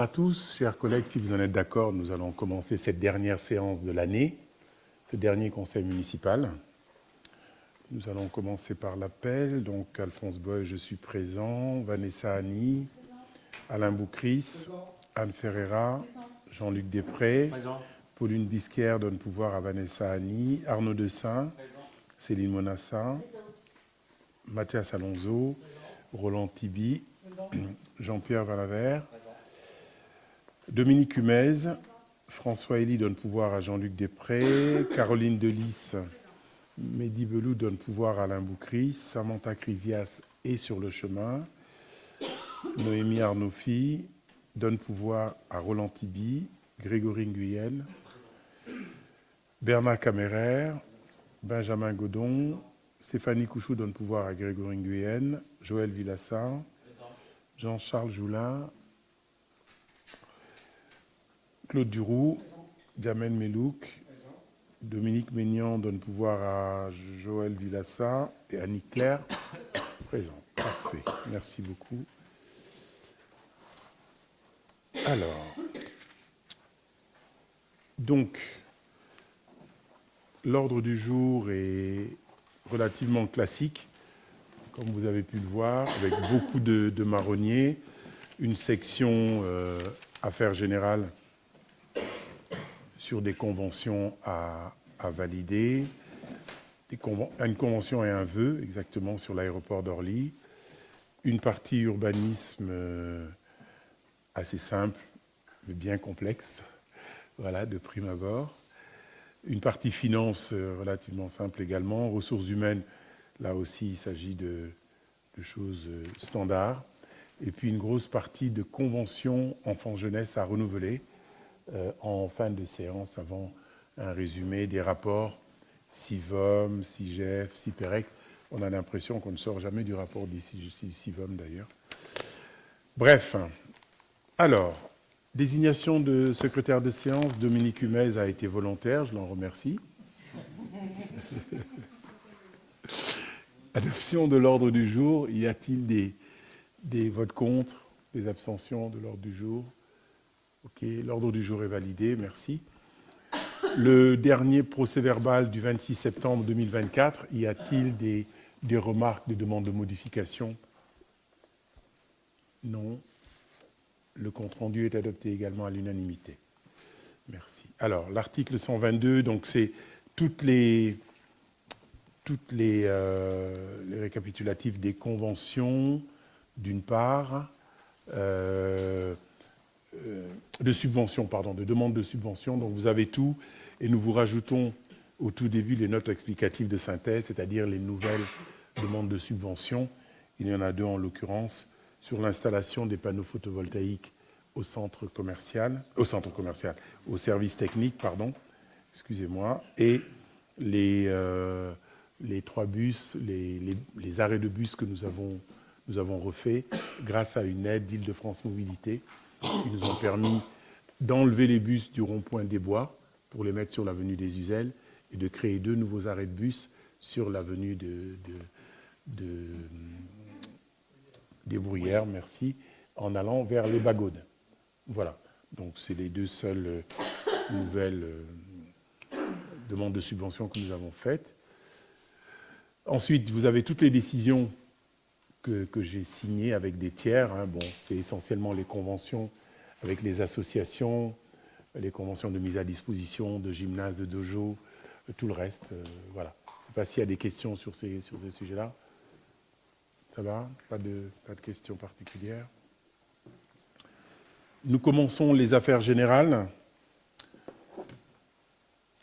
À tous, chers collègues, si vous en êtes d'accord, nous allons commencer cette dernière séance de l'année, ce dernier conseil municipal. Nous allons commencer par l'appel. Donc, Alphonse Boy, je suis présent. Vanessa Annie, Alain Boucris, Anne Ferreira, Jean-Luc Després, Présent. Pauline Bisquer donne pouvoir à Vanessa Annie, Arnaud Dessin, Céline Monassa, Mathias Alonso, Roland Tibi, Jean-Pierre Valavert, Dominique Humez, François Elie donne pouvoir à Jean-Luc Després, Caroline Delis, Mehdi Belou donne pouvoir à Alain Boucris, Samantha Crisias est sur le chemin, Noémie Arnaufi donne pouvoir à Roland Tibi, Grégory Nguyen, Bernard Caméraire, Benjamin Godon, Stéphanie Couchou donne pouvoir à Grégory Nguyen, Joël Villassin, Jean-Charles Joulin, Claude Duroux, Diamène Melouk, Dominique Maignan donne pouvoir à Joël Vilassa et Annick Claire. Présent. Parfait. Merci beaucoup. Alors, donc, l'ordre du jour est relativement classique, comme vous avez pu le voir, avec beaucoup de marronniers, une section affaires générales sur des conventions à valider, une convention et un vœu, exactement, sur l'aéroport d'Orly, une partie urbanisme assez simple, mais bien complexe, voilà, de prime abord, une partie finance relativement simple également, ressources humaines, là aussi il s'agit de choses standards, et puis une grosse partie de conventions enfants-jeunesse à renouveler, en fin de séance, avant un résumé des rapports CIVOM, CIGEF, CIPEREC. On a l'impression qu'on ne sort jamais du rapport du CIVOM d'ailleurs. Bref, alors, désignation de secrétaire de séance, Dominique Humez a été volontaire, je l'en remercie. Adoption de l'ordre du jour, y a-t-il des votes contre, des abstentions de l'ordre du jour? Ok, l'ordre du jour est validé, merci. Le dernier procès-verbal du 26 septembre 2024, y a-t-il des remarques, des demandes de modification? Non. Le compte-rendu est adopté également à l'unanimité. Merci. Alors, l'article 122, donc c'est toutes les récapitulatifs des conventions, d'une part, de subvention, pardon, de demande de subvention. Donc vous avez tout, et nous vous rajoutons au tout début les notes explicatives de synthèse, c'est-à-dire les nouvelles demandes de subvention. Il y en a deux en l'occurrence, sur l'installation des panneaux photovoltaïques au service technique, pardon, excusez-moi, et les trois bus, les arrêts de bus que nous avons refaits grâce à une aide d'Île-de-France Mobilité, qui nous ont permis d'enlever les bus du rond-point des Bois pour les mettre sur l'avenue des Uzelles et de créer deux nouveaux arrêts de bus sur l'avenue des Bruyères, merci, en allant vers les Bagaudes. Voilà, donc c'est les deux seules nouvelles demandes de subvention que nous avons faites. Ensuite, vous avez toutes les décisions que j'ai signées avec des tiers. Hein. Bon, c'est essentiellement les conventions avec les associations, les conventions de mise à disposition, de gymnase, de dojo, tout le reste. Voilà. Je ne sais pas s'il y a des questions sur ces sujets-là. Ça va? Pas de questions particulières. Nous commençons les affaires générales.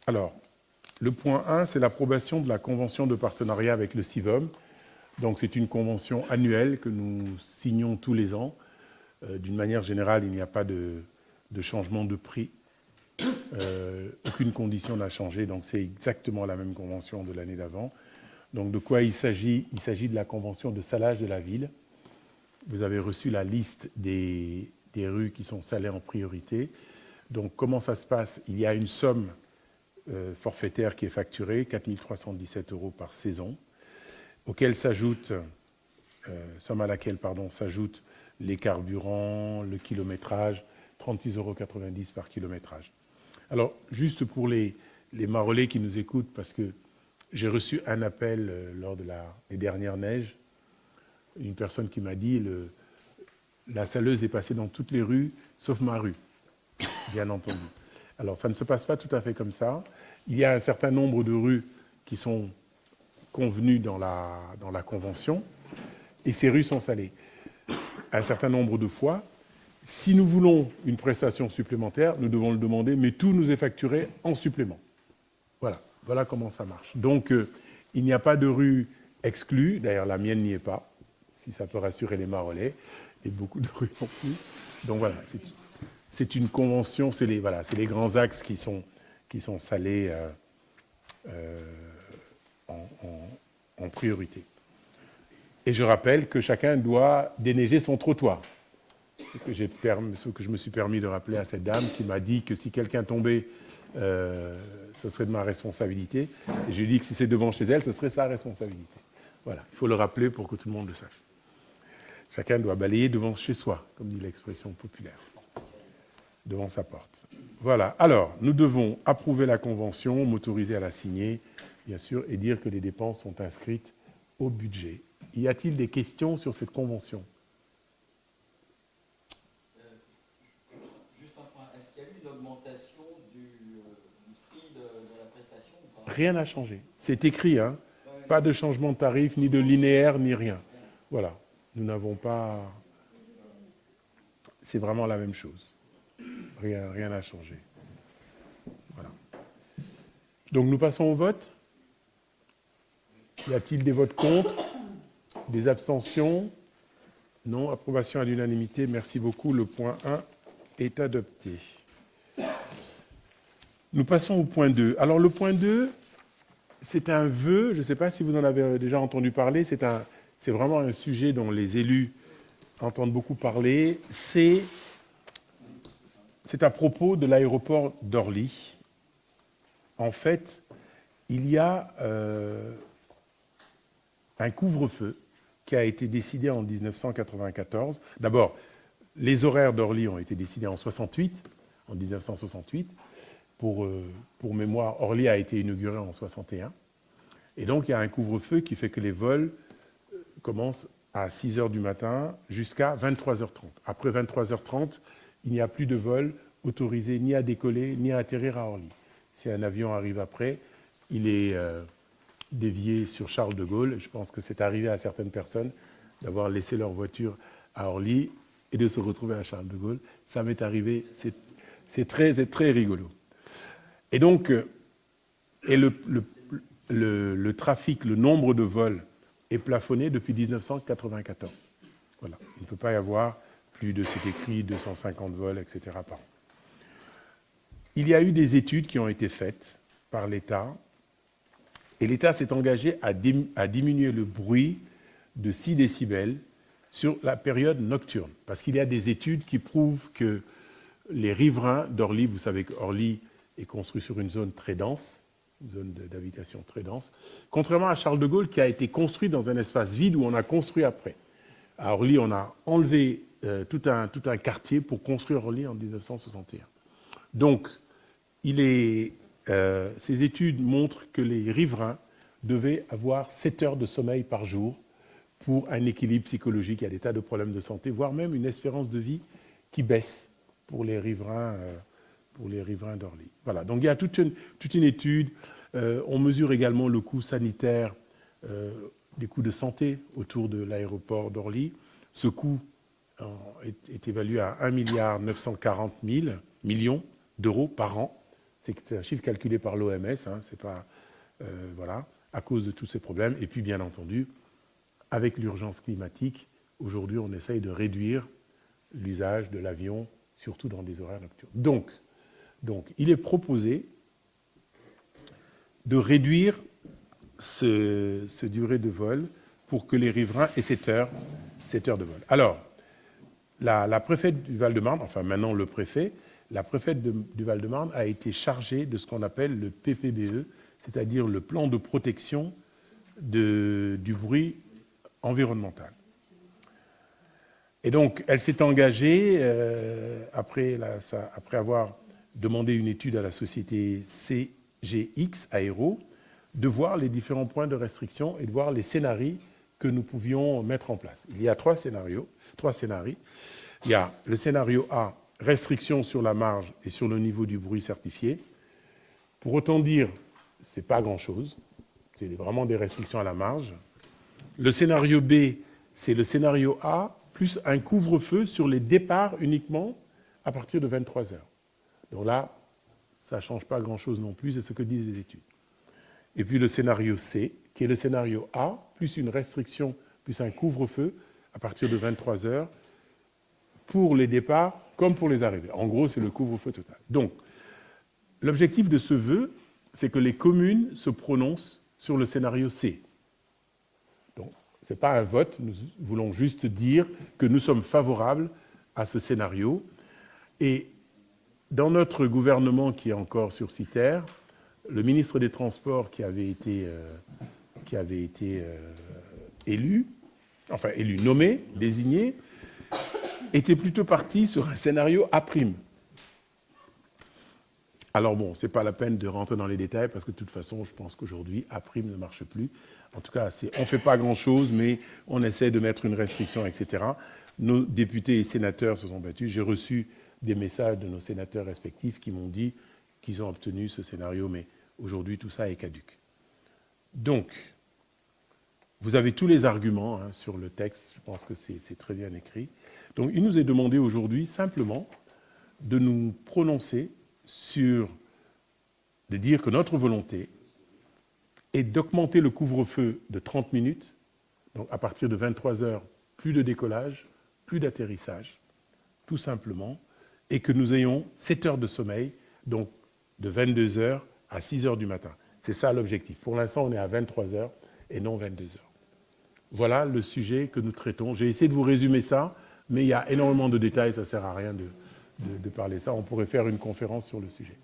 Alors, le point 1, c'est l'approbation de la convention de partenariat avec le CIVOM. Donc, c'est une convention annuelle que nous signons tous les ans. D'une manière générale, il n'y a pas de changement de prix. Aucune condition n'a changé, donc c'est exactement la même convention de l'année d'avant. Donc, de quoi il s'agit? Il s'agit de la convention de salage de la ville. Vous avez reçu la liste des rues qui sont salées en priorité. Donc, comment ça se passe? Il y a une somme forfaitaire qui est facturée, 4 317 € par saison, somme à laquelle s'ajoutent les carburants, le kilométrage, 36,90 € par kilométrage. Alors, juste pour les marolais qui nous écoutent, parce que j'ai reçu un appel lors des dernières neiges, une personne qui m'a dit la saleuse est passée dans toutes les rues, sauf ma rue, bien entendu. Alors, ça ne se passe pas tout à fait comme ça. Il y a un certain nombre de rues qui sont convenues dans la convention, et ces rues sont salées. Un certain nombre de fois, si nous voulons une prestation supplémentaire, nous devons le demander, mais tout nous est facturé en supplément. Voilà comment ça marche. Donc, il n'y a pas de rue exclue, d'ailleurs la mienne n'y est pas, si ça peut rassurer les marolais, et beaucoup de rues non plus. Donc voilà, c'est une convention, c'est les grands axes qui sont salés en priorité. Et je rappelle que chacun doit déneiger son trottoir. Ce que je me suis permis de rappeler à cette dame qui m'a dit que si quelqu'un tombait, ce serait de ma responsabilité. Et je lui ai dit que si c'est devant chez elle, ce serait sa responsabilité. Voilà, il faut le rappeler pour que tout le monde le sache. Chacun doit balayer devant chez soi, comme dit l'expression populaire, devant sa porte. Voilà, alors, nous devons approuver la convention, m'autoriser à la signer, bien sûr, et dire que les dépenses sont inscrites au budget. Y a-t-il des questions sur cette convention ? Juste un point, est-ce qu'il y a eu une augmentation du prix de la prestation ou pas ? Rien n'a changé. C'est écrit, hein ? Pas de changement de tarif, ni de linéaire, ni rien. Voilà, nous n'avons pas... C'est vraiment la même chose. Rien n'a changé. Voilà. Donc nous passons au vote. Y a-t-il des votes contre ? Des abstentions ? Non. Approbation à l'unanimité. Merci beaucoup. Le point 1 est adopté. Nous passons au point 2. Alors le point 2, c'est un vœu, je ne sais pas si vous en avez déjà entendu parler, c'est vraiment un sujet dont les élus entendent beaucoup parler. C'est à propos de l'aéroport d'Orly. En fait, il y a un couvre-feu qui a été décidé en 1994. D'abord, les horaires d'Orly ont été décidés en 1968. Pour mémoire, Orly a été inauguré en 61. Et donc, il y a un couvre-feu qui fait que les vols commencent à 6 h du matin jusqu'à 23 h 30. Après 23 h 30, il n'y a plus de vol autorisé ni à décoller ni à atterrir à Orly. Si un avion arrive après, il est dévié sur Charles de Gaulle. Je pense que c'est arrivé à certaines personnes d'avoir laissé leur voiture à Orly et de se retrouver à Charles de Gaulle. Ça m'est arrivé, c'est très rigolo. Et donc, le trafic, le nombre de vols est plafonné depuis 1994. Voilà. Il ne peut pas y avoir plus de, c'est écrit, 250 vols, etc. par an. Il y a eu des études qui ont été faites par l'État, et l'État s'est engagé à diminuer le bruit de 6 décibels sur la période nocturne. Parce qu'il y a des études qui prouvent que les riverains d'Orly, vous savez qu'Orly est construit sur une zone très dense, une zone d'habitation très dense, contrairement à Charles de Gaulle qui a été construit dans un espace vide où on a construit après. À Orly, on a enlevé tout un quartier pour construire Orly en 1961. Donc, ces études montrent que les riverains devaient avoir 7 heures de sommeil par jour pour un équilibre psychologique. Il y a des tas de problèmes de santé, voire même une espérance de vie qui baisse pour les riverains d'Orly. Voilà, donc il y a toute une étude. On mesure également le coût sanitaire, des coûts de santé autour de l'aéroport d'Orly. Ce coût est évalué à 1,94 milliard d'euros par an. C'est un chiffre calculé par l'OMS, hein, c'est pas, voilà, à cause de tous ces problèmes. Et puis, bien entendu, avec l'urgence climatique, aujourd'hui, on essaye de réduire l'usage de l'avion, surtout dans des horaires nocturnes. Donc, il est proposé de réduire ce durée de vol pour que les riverains aient 7 heures de vol. Alors, la préfète du Val-de-Marne, enfin maintenant le préfet, la préfète du Val-de-Marne a été chargée de ce qu'on appelle le PPBE, c'est-à-dire le plan de protection du bruit environnemental. Et donc, elle s'est engagée, après avoir demandé une étude à la société CGX Aéro, de voir les différents points de restriction et de voir les scénarios que nous pouvions mettre en place. Il y a trois scénarios. Il y a le scénario A, restriction sur la marge et sur le niveau du bruit certifié. Pour autant dire, ce n'est pas grand-chose. C'est vraiment des restrictions à la marge. Le scénario B, c'est le scénario A, plus un couvre-feu sur les départs uniquement à partir de 23 heures. Donc là, ça ne change pas grand-chose non plus, c'est ce que disent les études. Et puis le scénario C, qui est le scénario A, plus une restriction, plus un couvre-feu à partir de 23 heures pour les départs comme pour les arrivées. En gros, c'est le couvre-feu total. Donc, l'objectif de ce vœu, c'est que les communes se prononcent sur le scénario C. Donc, ce n'est pas un vote, nous voulons juste dire que nous sommes favorables à ce scénario. Et dans notre gouvernement qui est encore sur CITER, le ministre des Transports qui avait été nommé, désigné, était plutôt parti sur un scénario A'. Alors bon, ce n'est pas la peine de rentrer dans les détails parce que de toute façon, je pense qu'aujourd'hui, A' ne marche plus. En tout cas, on ne fait pas grand-chose, mais on essaie de mettre une restriction, etc. Nos députés et sénateurs se sont battus. J'ai reçu des messages de nos sénateurs respectifs qui m'ont dit qu'ils ont obtenu ce scénario, mais aujourd'hui, tout ça est caduc. Donc, vous avez tous les arguments sur le texte, je pense que c'est très bien écrit. Donc, il nous est demandé aujourd'hui simplement de nous prononcer de dire que notre volonté est d'augmenter le couvre-feu de 30 minutes, donc à partir de 23 heures, plus de décollage, plus d'atterrissage, tout simplement, et que nous ayons 7 heures de sommeil, donc de 22 heures à 6 heures du matin. C'est ça l'objectif. Pour l'instant, on est à 23 heures et non 22 heures. Voilà le sujet que nous traitons. J'ai essayé de vous résumer ça, mais il y a énormément de détails, ça ne sert à rien de parler ça. On pourrait faire une conférence sur le sujet.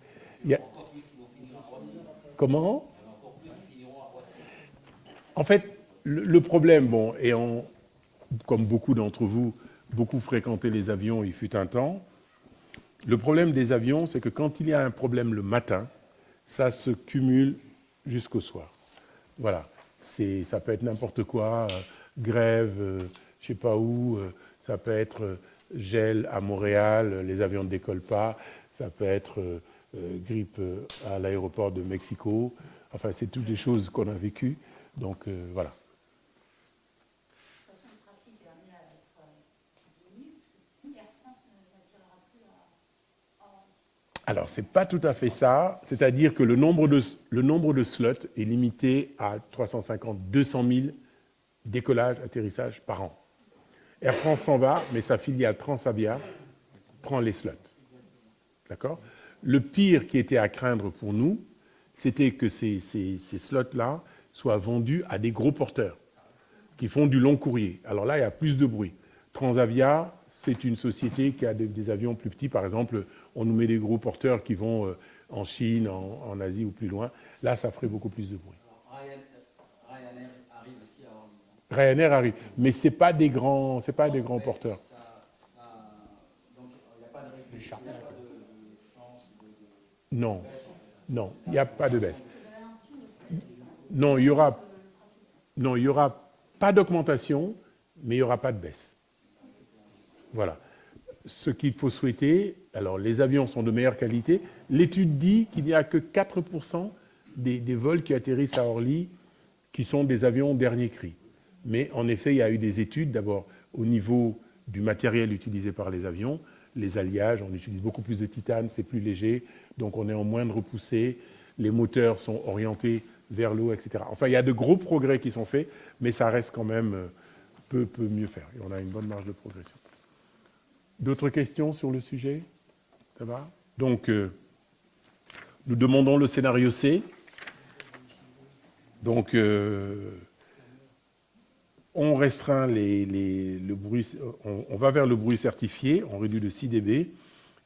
Comment ? En fait, le problème, comme beaucoup d'entre vous, beaucoup fréquentaient les avions, il fut un temps. Le problème des avions, c'est que quand il y a un problème le matin, ça se cumule jusqu'au soir. Voilà. Ça peut être n'importe quoi, grève, je ne sais pas où, ça peut être gel à Montréal, les avions ne décollent pas, ça peut être grippe à l'aéroport de Mexico. Enfin, c'est toutes des choses qu'on a vécues. Donc, voilà. De toute façon, le trafic est amené à être diminué, puisque Air France n'attirera plus à Orly. Alors, ce n'est pas tout à fait ça. C'est-à-dire que le nombre de slots est limité à 350, 200 000 décollages, atterrissages par an. Air France s'en va, mais sa filiale Transavia prend les slots. D'accord ? Le pire qui était à craindre pour nous, c'était que ces slots-là soient vendus à des gros porteurs qui font du long courrier. Alors là, il y a plus de bruit. Transavia, c'est une société qui a des avions plus petits. Par exemple, on nous met des gros porteurs qui vont en Chine, en Asie ou plus loin. Là, ça ferait beaucoup plus de bruit. Ryanair arrive aussi à Orly. Ryanair arrive, mais ce n'est pas des grands porteurs. Donc, il n'y a pas de réflexion, il n'y a pas de chance de... Non, il n'y a pas de baisse. Non, il y aura pas d'augmentation, mais il n'y aura pas de baisse. Voilà. Ce qu'il faut souhaiter, alors les avions sont de meilleure qualité. L'étude dit qu'il n'y a que 4% des vols qui atterrissent à Orly qui sont des avions dernier cri. Mais en effet, il y a eu des études, d'abord au niveau du matériel utilisé par les avions, les alliages, on utilise beaucoup plus de titane, c'est plus léger, donc on est en moindre poussée, les moteurs sont orientés vers l'eau, etc. Enfin, il y a de gros progrès qui sont faits, mais ça reste quand même peut mieux faire. Et on a une bonne marge de progression. D'autres questions sur le sujet ? Ça va ? Donc, nous demandons le scénario C. Donc, on restreint le bruit, on va vers le bruit certifié, on réduit de 6 dB,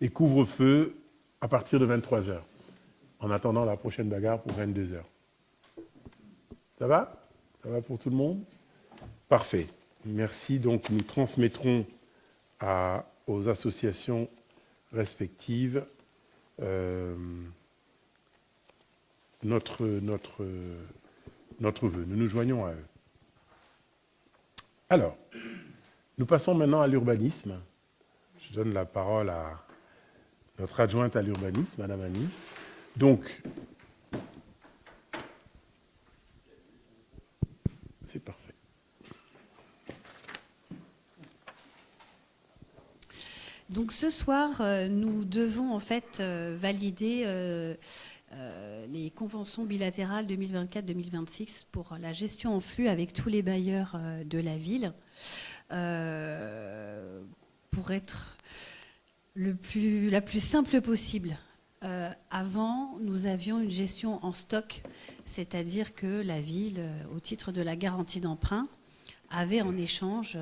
et couvre-feu à partir de 23 heures, en attendant la prochaine bagarre pour 22 heures. Ça va ? Ça va pour tout le monde ? Parfait. Merci. Donc, nous transmettrons aux associations respectives notre vœu. Nous nous joignons à eux. Alors, nous passons maintenant à l'urbanisme. Je donne la parole à notre adjointe à l'urbanisme, Madame Annie. Donc, c'est parfait. Donc ce soir, nous devons en fait valider les conventions bilatérales 2024-2026 pour la gestion en flux avec tous les bailleurs de la ville, pour être la plus simple possible. Avant, nous avions une gestion en stock, c'est-à-dire que la ville, au titre de la garantie d'emprunt, avait en échange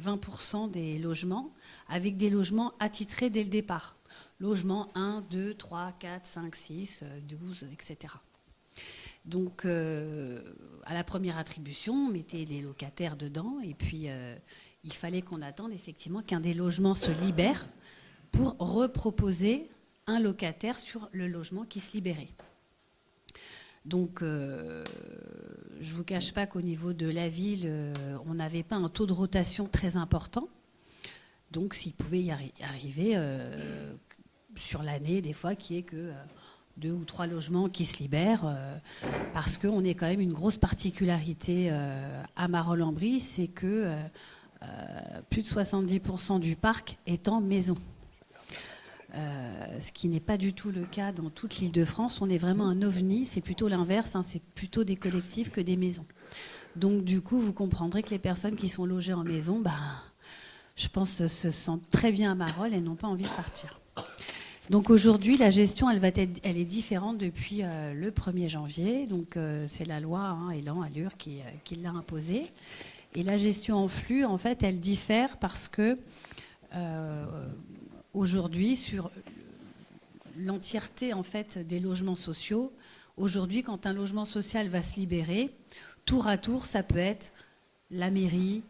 20% des logements, avec des logements attitrés dès le départ. Logements 1, 2, 3, 4, 5, 6, 12, etc. Donc, à la première attribution, on mettait les locataires dedans, et puis il fallait qu'on attende effectivement qu'un des logements se libère pour reproposer un locataire sur le logement qui se libérait. Donc, je ne vous cache pas qu'au niveau de la ville, on n'avait pas un taux de rotation très important. Donc, s'il pouvait y arriver sur l'année, des fois, qu'il n'y ait que 2 ou 3 logements qui se libèrent, parce qu'on est quand même une grosse particularité à Marolles-en-Brie, c'est que plus de 70% du parc est en maison. Ce qui n'est pas du tout le cas dans toute l'Île-de-France. On est vraiment un ovni, c'est plutôt l'inverse, hein, c'est plutôt des collectifs que des maisons. Donc du coup, vous comprendrez que les personnes qui sont logées en maison, je pense, se sentent très bien à Marolles et n'ont pas envie de partir. Donc aujourd'hui, la gestion, elle est différente depuis le 1er janvier. Donc c'est la loi Elan Allure qui l'a imposée. Et la gestion en flux, en fait, elle diffère parce que aujourd'hui, sur l'entièreté en fait des logements sociaux, aujourd'hui, quand un logement social va se libérer, tour à tour, ça peut être la mairie,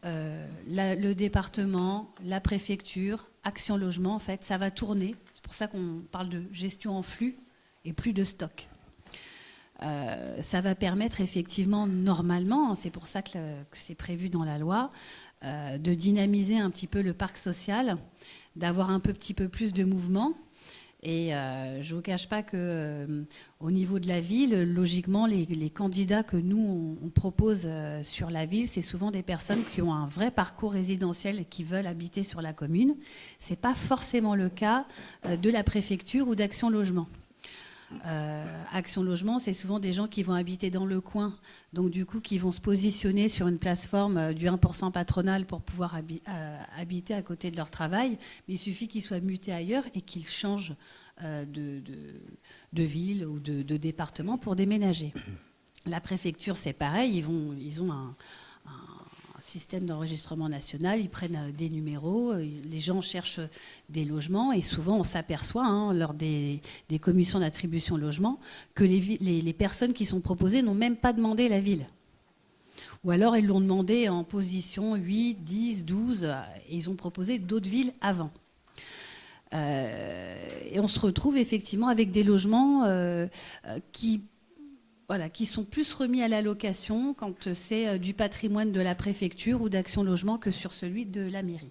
le département, la préfecture, Action Logement, en fait, ça va tourner. C'est pour ça qu'on parle de gestion en flux et plus de stock. Ça va permettre effectivement, normalement, c'est pour ça que c'est prévu dans la loi, de dynamiser un petit peu le parc social, d'avoir un petit peu plus de mouvement. Et je ne vous cache pas qu'au niveau de la ville, logiquement, les candidats que nous, on propose sur la ville, c'est souvent des personnes qui ont un vrai parcours résidentiel et qui veulent habiter sur la commune. Ce n'est pas forcément le cas de la préfecture ou d'Action Logement. Action Logement, c'est souvent des gens qui vont habiter dans le coin, donc du coup qui vont se positionner sur une plateforme du 1% patronal pour pouvoir habiter à côté de leur travail, mais il suffit qu'ils soient mutés ailleurs et qu'ils changent de ville ou de département pour déménager. La préfecture, c'est pareil, ils ont un système d'enregistrement national, ils prennent des numéros, les gens cherchent des logements et souvent on s'aperçoit lors des commissions d'attribution logement que les personnes qui sont proposées n'ont même pas demandé la ville. Ou alors ils l'ont demandé en position 8, 10, 12 et ils ont proposé d'autres villes avant. Et on se retrouve effectivement avec des logements qui sont plus remis à la location quand c'est du patrimoine de la préfecture ou d'Action Logement que sur celui de la mairie.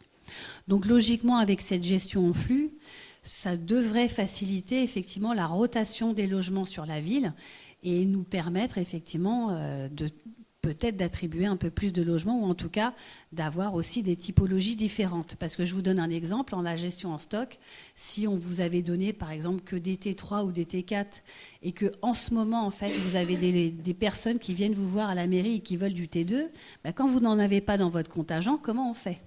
Donc logiquement, avec cette gestion en flux, ça devrait faciliter effectivement la rotation des logements sur la ville et nous permettre effectivement peut-être d'attribuer un peu plus de logements ou en tout cas d'avoir aussi des typologies différentes. Parce que je vous donne un exemple, en la gestion en stock, si on vous avait donné par exemple que des T3 ou des T4 et qu'en ce moment en fait vous avez des personnes qui viennent vous voir à la mairie et qui veulent du T2, quand vous n'en avez pas dans votre contingent, comment on fait ?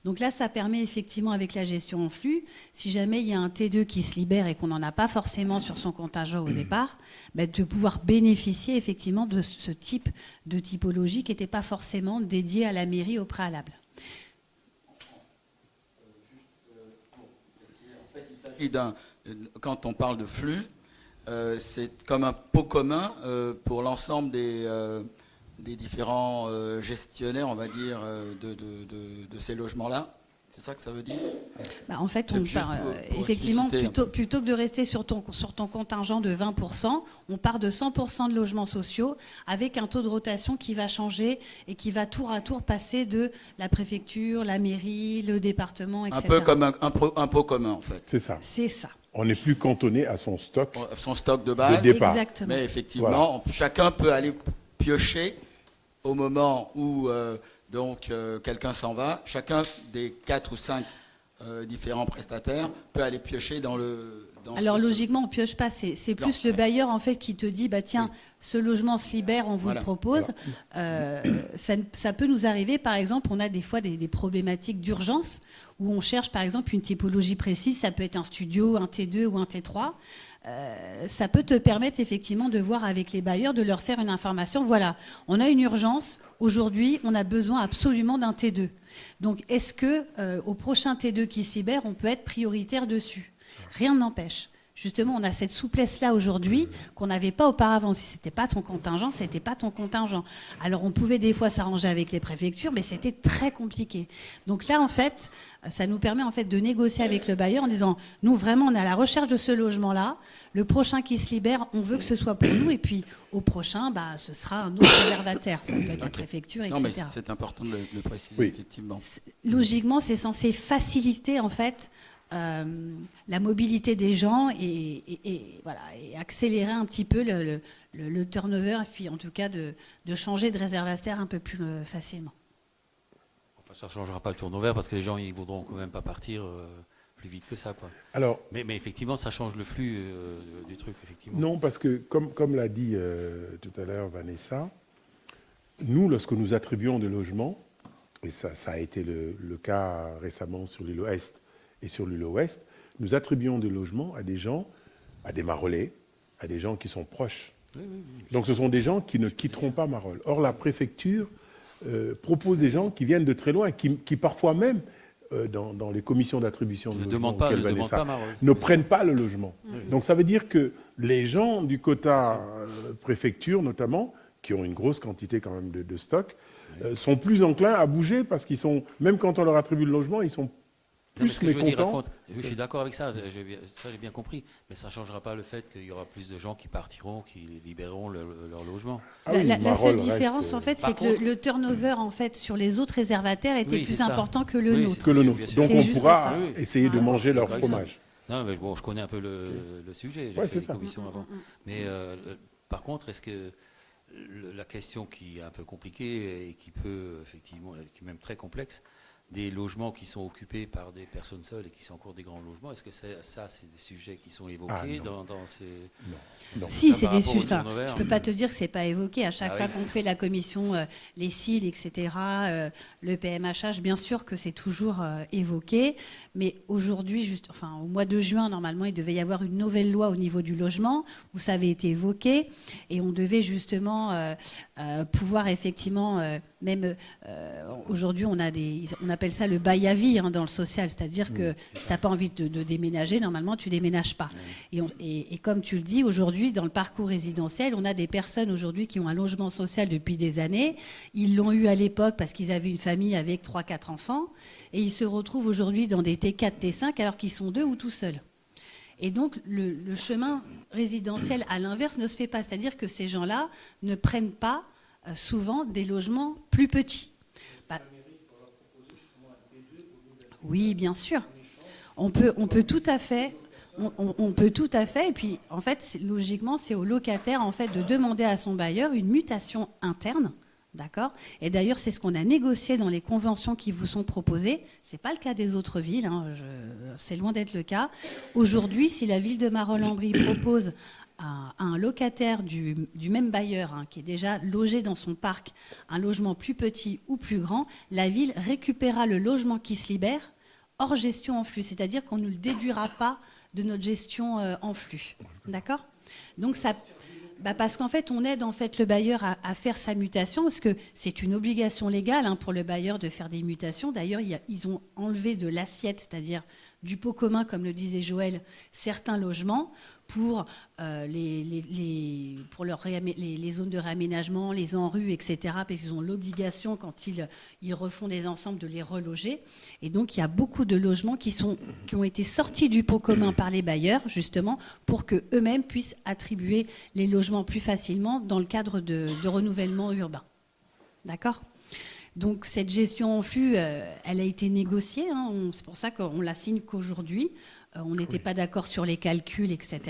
Donc là, ça permet effectivement, avec la gestion en flux, si jamais il y a un T2 qui se libère et qu'on n'en a pas forcément sur son contingent au départ, de pouvoir bénéficier effectivement de ce type de typologie qui n'était pas forcément dédiée à la mairie au préalable. En fait, il s'agit quand on parle de flux, c'est comme un pot commun pour l'ensemble des différents gestionnaires, on va dire, de ces logements-là. C'est ça que ça veut dire? En fait, C'est juste pour effectivement, expliciter un plutôt que de rester sur ton contingent de 20%, on part de 100% de logements sociaux avec un taux de rotation qui va changer et qui va tour à tour passer de la préfecture, la mairie, le département, etc. Un peu comme un pot commun, en fait. C'est ça. C'est ça. On n'est plus cantonné à son stock Son stock de base. de départ. Exactement. Mais effectivement, chacun peut aller piocher au moment où quelqu'un s'en va. Chacun des 4 ou 5 différents prestataires peut aller piocher dans le... Alors logiquement, on pioche pas. C'est plus le bailleur en fait qui te dit tiens, ce logement se libère, on vous le propose. Ça peut nous arriver, par exemple, on a des fois des problématiques d'urgence où on cherche par exemple une typologie précise. Ça peut être un studio, un T2 ou un T3. Ça peut te permettre effectivement de voir avec les bailleurs, de leur faire une information. Voilà, on a une urgence. Aujourd'hui, on a besoin absolument d'un T2. Donc, est-ce que au prochain T2 qui se libère, on peut être prioritaire dessus? Rien ne n'empêche. Justement, on a cette souplesse-là aujourd'hui qu'on n'avait pas auparavant. Si c'était pas ton contingent, c'était pas ton contingent. Alors, on pouvait des fois s'arranger avec les préfectures, mais c'était très compliqué. Donc là, en fait, ça nous permet en fait de négocier avec le bailleur en disant, nous vraiment, on est à la recherche de ce logement-là. Le prochain qui se libère, on veut que ce soit pour nous. Et puis, au prochain, ce sera un autre réservataire. Ça peut être la préfecture, etc. Non, mais c'est important de le préciser, Oui. effectivement. Logiquement, c'est censé faciliter en fait la mobilité des gens et accélérer un petit peu le turnover et puis en tout cas de changer de réservataire un peu plus facilement. Enfin, ça ne changera pas le turnover parce que les gens ils voudront quand même pas partir plus vite que ça, quoi. Alors, Mais effectivement, ça change le flux du truc, effectivement. non, parce que comme l'a dit tout à l'heure Vanessa, nous, lorsque nous attribuons des logements, et ça a été le cas récemment sur l'île Ouest et sur l'île Ouest, nous attribuons des logements à des gens, à des Marolais, à des gens qui sont proches. Oui. Donc ce sont des gens qui ne quitteront pas Marolles. Or, la préfecture propose des gens qui viennent de très loin, qui parfois même, dans les commissions d'attribution de Ne logements demande pas, auxquelles ne demande Vanessa, pas Marolles. ne prennent pas le logement. Donc ça veut dire que les gens du quota préfecture, notamment, qui ont une grosse quantité quand même de stock, sont plus enclins à bouger parce qu'ils sont, même quand on leur attribue le logement, ils sont Non, mais plus ce que je veux dire, mécontents. Alphonse, je suis d'accord avec ça, j'ai bien compris, mais ça ne changera pas le fait qu'il y aura plus de gens qui partiront, qui libéreront leur logement. Ah oui, La Marolles seule reste, différence, en fait, c'est Par que contre- le turnover, en fait, sur les autres réservataires était Oui, plus c'est ça. important que le Oui, nôtre. que le nôtre. Bien sûr. Donc C'est on juste pourra ça. Oui. essayer de Ah, manger leur d'accord avec ça. fromage. Non, mais bon, je connais un peu le sujet, j'ai Ouais, fait c'est des ça. commissions avant. Mais par contre, est-ce que la question qui est un peu compliquée et qui peut, effectivement, qui est même très complexe, des logements qui sont occupés par des personnes seules et qui sont encore des grands logements, est-ce que c'est des sujets qui sont évoqués non. dans ces... Non. Si, Ça, c'est par des rapport au sujets. turnover, Je peux pas te dire que c'est pas évoqué. À chaque Ah fois oui. qu'on fait la commission, les CIL, etc., le PMHH, bien sûr que c'est toujours évoqué. Mais aujourd'hui, au mois de juin, normalement, il devait y avoir une nouvelle loi au niveau du logement où ça avait été évoqué et on devait justement pouvoir effectivement aujourd'hui, on appelle ça le bail à vie dans le social, c'est-à-dire que si tu n'as pas envie de déménager, normalement, tu déménages pas. Et comme tu le dis, aujourd'hui, dans le parcours résidentiel, on a des personnes aujourd'hui qui ont un logement social depuis des années. Ils l'ont eu à l'époque parce qu'ils avaient une famille avec 3-4 enfants, et ils se retrouvent aujourd'hui dans des T4, T5, alors qu'ils sont 2 ou tout seuls. Et donc, le chemin résidentiel, à l'inverse, ne se fait pas. C'est-à-dire que ces gens-là ne prennent pas souvent des logements plus petits. Oui, bien sûr. On peut tout à fait. On peut tout à fait. Et puis, en fait, logiquement, c'est au locataire en fait de demander à son bailleur une mutation interne. D'accord. Et d'ailleurs, c'est ce qu'on a négocié dans les conventions qui vous sont proposées. C'est pas le cas des autres villes. C'est loin d'être le cas. Aujourd'hui, si la ville de Marolles-en-Brie propose à un locataire du même bailleur qui est déjà logé dans son parc un logement plus petit ou plus grand, la ville récupérera le logement qui se libère hors gestion en flux. C'est-à-dire qu'on ne le déduira pas de notre gestion en flux. D'accord. Donc ça... parce qu'en fait, on aide le bailleur à faire sa mutation, parce que c'est une obligation légale pour le bailleur de faire des mutations. D'ailleurs, ils ont enlevé de l'assiette, c'est-à-dire du pot commun, comme le disait Joël, certains logements pour, pour les zones de réaménagement, les ANRU, etc., parce qu'ils ont l'obligation, quand ils refont des ensembles, de les reloger. Et donc, il y a beaucoup de logements qui ont été sortis du pot commun par les bailleurs, justement, pour qu'eux-mêmes puissent attribuer les logements plus facilement dans le cadre de renouvellement urbain. D'accord ? Donc cette gestion en flux, elle a été négociée. C'est pour ça qu'on la signe qu'aujourd'hui. On n'était pas d'accord sur les calculs, etc.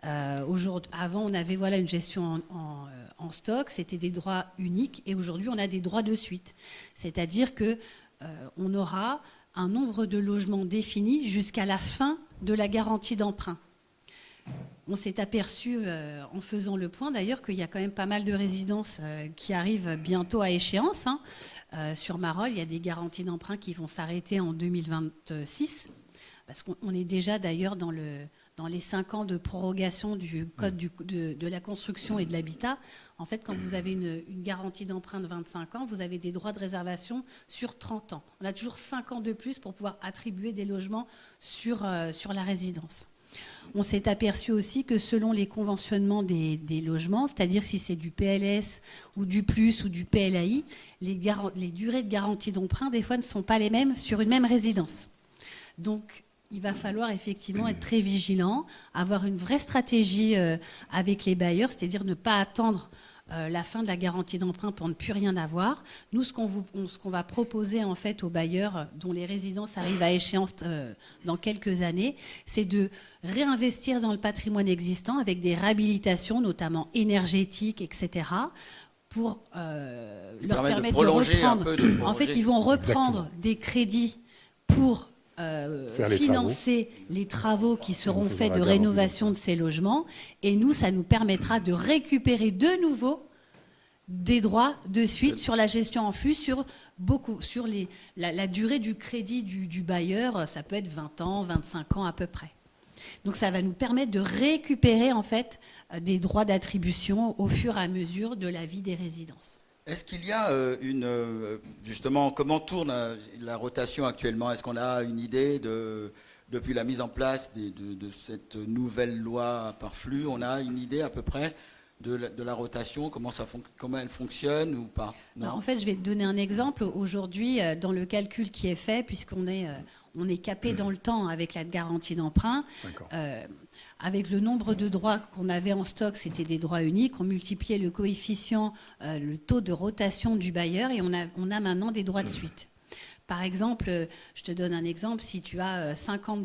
Avant, on avait une gestion en stock. C'était des droits uniques. Et aujourd'hui, on a des droits de suite. C'est-à-dire qu'on aura un nombre de logements défini jusqu'à la fin de la garantie d'emprunt. On s'est aperçu, en faisant le point d'ailleurs, qu'il y a quand même pas mal de résidences qui arrivent bientôt à échéance. Sur Marolles, il y a des garanties d'emprunt qui vont s'arrêter en 2026, parce qu'on est déjà d'ailleurs dans les 5 ans de prorogation du Code de la construction et de l'habitat. En fait, quand vous avez une garantie d'emprunt de 25 ans, vous avez des droits de réservation sur 30 ans. On a toujours 5 ans de plus pour pouvoir attribuer des logements sur la résidence. On s'est aperçu aussi que selon les conventionnements des logements, c'est-à-dire si c'est du PLS ou du plus ou du PLAI, les durées de garantie d'emprunt, des fois, ne sont pas les mêmes sur une même résidence. Donc, il va falloir effectivement être très vigilant, avoir une vraie stratégie avec les bailleurs, c'est-à-dire ne pas attendre la fin de la garantie d'emprunt pour ne plus rien avoir. Nous, ce qu'on va proposer en fait aux bailleurs dont les résidences arrivent à échéance dans quelques années, c'est de réinvestir dans le patrimoine existant avec des réhabilitations, notamment énergétiques, etc., pour leur permettre de reprendre. En fait, ils vont reprendre des crédits pour financer les travaux qui seront faits de rénovation de ces logements. Et nous, ça nous permettra de récupérer de nouveau des droits de suite sur la gestion en flux, sur la durée du crédit du bailleur. Ça peut être 20 ans, 25 ans à peu près. Donc ça va nous permettre de récupérer en fait des droits d'attribution au fur et à mesure de la vie des résidences. Est-ce qu'il y a justement, comment tourne la rotation actuellement? Est-ce qu'on a une idée depuis la mise en place de cette nouvelle loi par flux, on a une idée à peu près de la rotation, comment elle fonctionne ou pas? En fait, je vais te donner un exemple. Aujourd'hui, dans le calcul qui est fait, puisqu'on est capé dans le temps avec la garantie d'emprunt, avec le nombre de droits qu'on avait en stock, c'était des droits uniques. On multipliait le coefficient, le taux de rotation du bailleur, et on a maintenant des droits de suite. Par exemple, je te donne un exemple, si tu as 50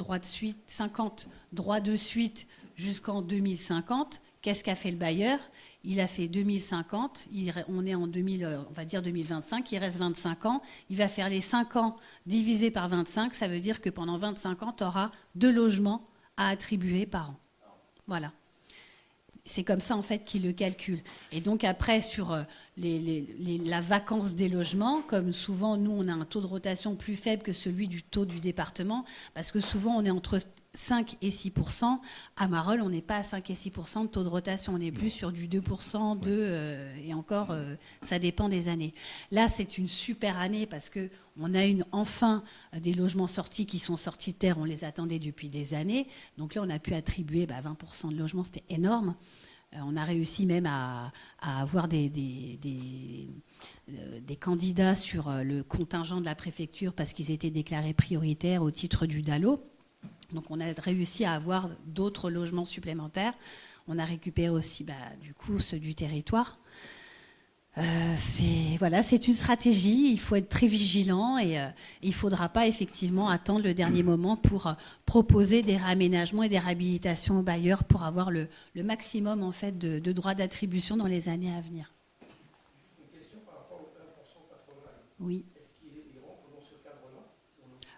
droits de suite jusqu'en 2050, qu'est-ce qu'a fait le bailleur? Il a fait 2050, on est en 2025, il reste 25 ans. Il va faire les 5 ans divisé par 25, ça veut dire que pendant 25 ans, tu auras 2 logements à attribuer par an. Voilà. C'est comme ça en fait qu'il le calcule. Et donc après, sur la vacance des logements, comme souvent nous on a un taux de rotation plus faible que celui du taux du département, parce que souvent on est entre 5 et 6%. À Marolles, on n'est pas à 5 et 6% de taux de rotation, on est plus sur du 2%, et encore, ça dépend des années. Là, c'est une super année parce qu'on a enfin des logements sortis qui sont sortis de terre, on les attendait depuis des années. Donc là, on a pu attribuer 20% de logements, c'était énorme. On a réussi même à avoir des candidats sur le contingent de la préfecture parce qu'ils étaient déclarés prioritaires au titre du DALO. Donc on a réussi à avoir d'autres logements supplémentaires. On a récupéré aussi du coup ceux du territoire. C'est une stratégie, il faut être très vigilant et il ne faudra pas effectivement attendre le dernier moment pour proposer des réaménagements et des réhabilitations aux bailleurs pour avoir le maximum en fait de droits d'attribution dans les années à venir. Une question par rapport au 1% patronal. Oui. Est-ce qu'ils rentrent dans ce cadre-là?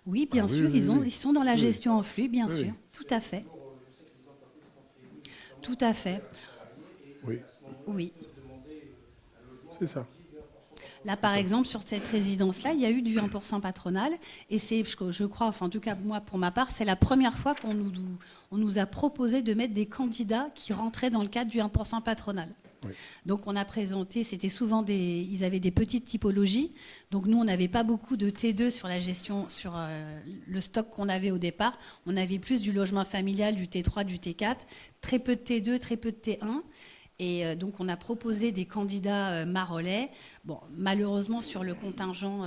Oui, bien sûr, ils sont dans la gestion en flux, bien sûr, tout à fait. Je sais que les entreprises contribuent tout à fait. et Oui. à ce moment-là, Oui. ils peuvent demander un logement C'est ça. Là, par exemple, sur cette résidence-là, il y a eu du 1% patronal. Et c'est, je crois, enfin, en tout cas, moi, pour ma part, c'est la première fois qu'on nous a proposé de mettre des candidats qui rentraient dans le cadre du 1% patronal. Oui. Donc, on a présenté, c'était souvent ils avaient des petites typologies. Donc, nous, on n'avait pas beaucoup de T2 sur la gestion, sur le stock qu'on avait au départ. On avait plus du logement familial, du T3, du T4, très peu de T2, très peu de T1. Et donc, on a proposé des candidats marolais. Bon, malheureusement, sur le contingent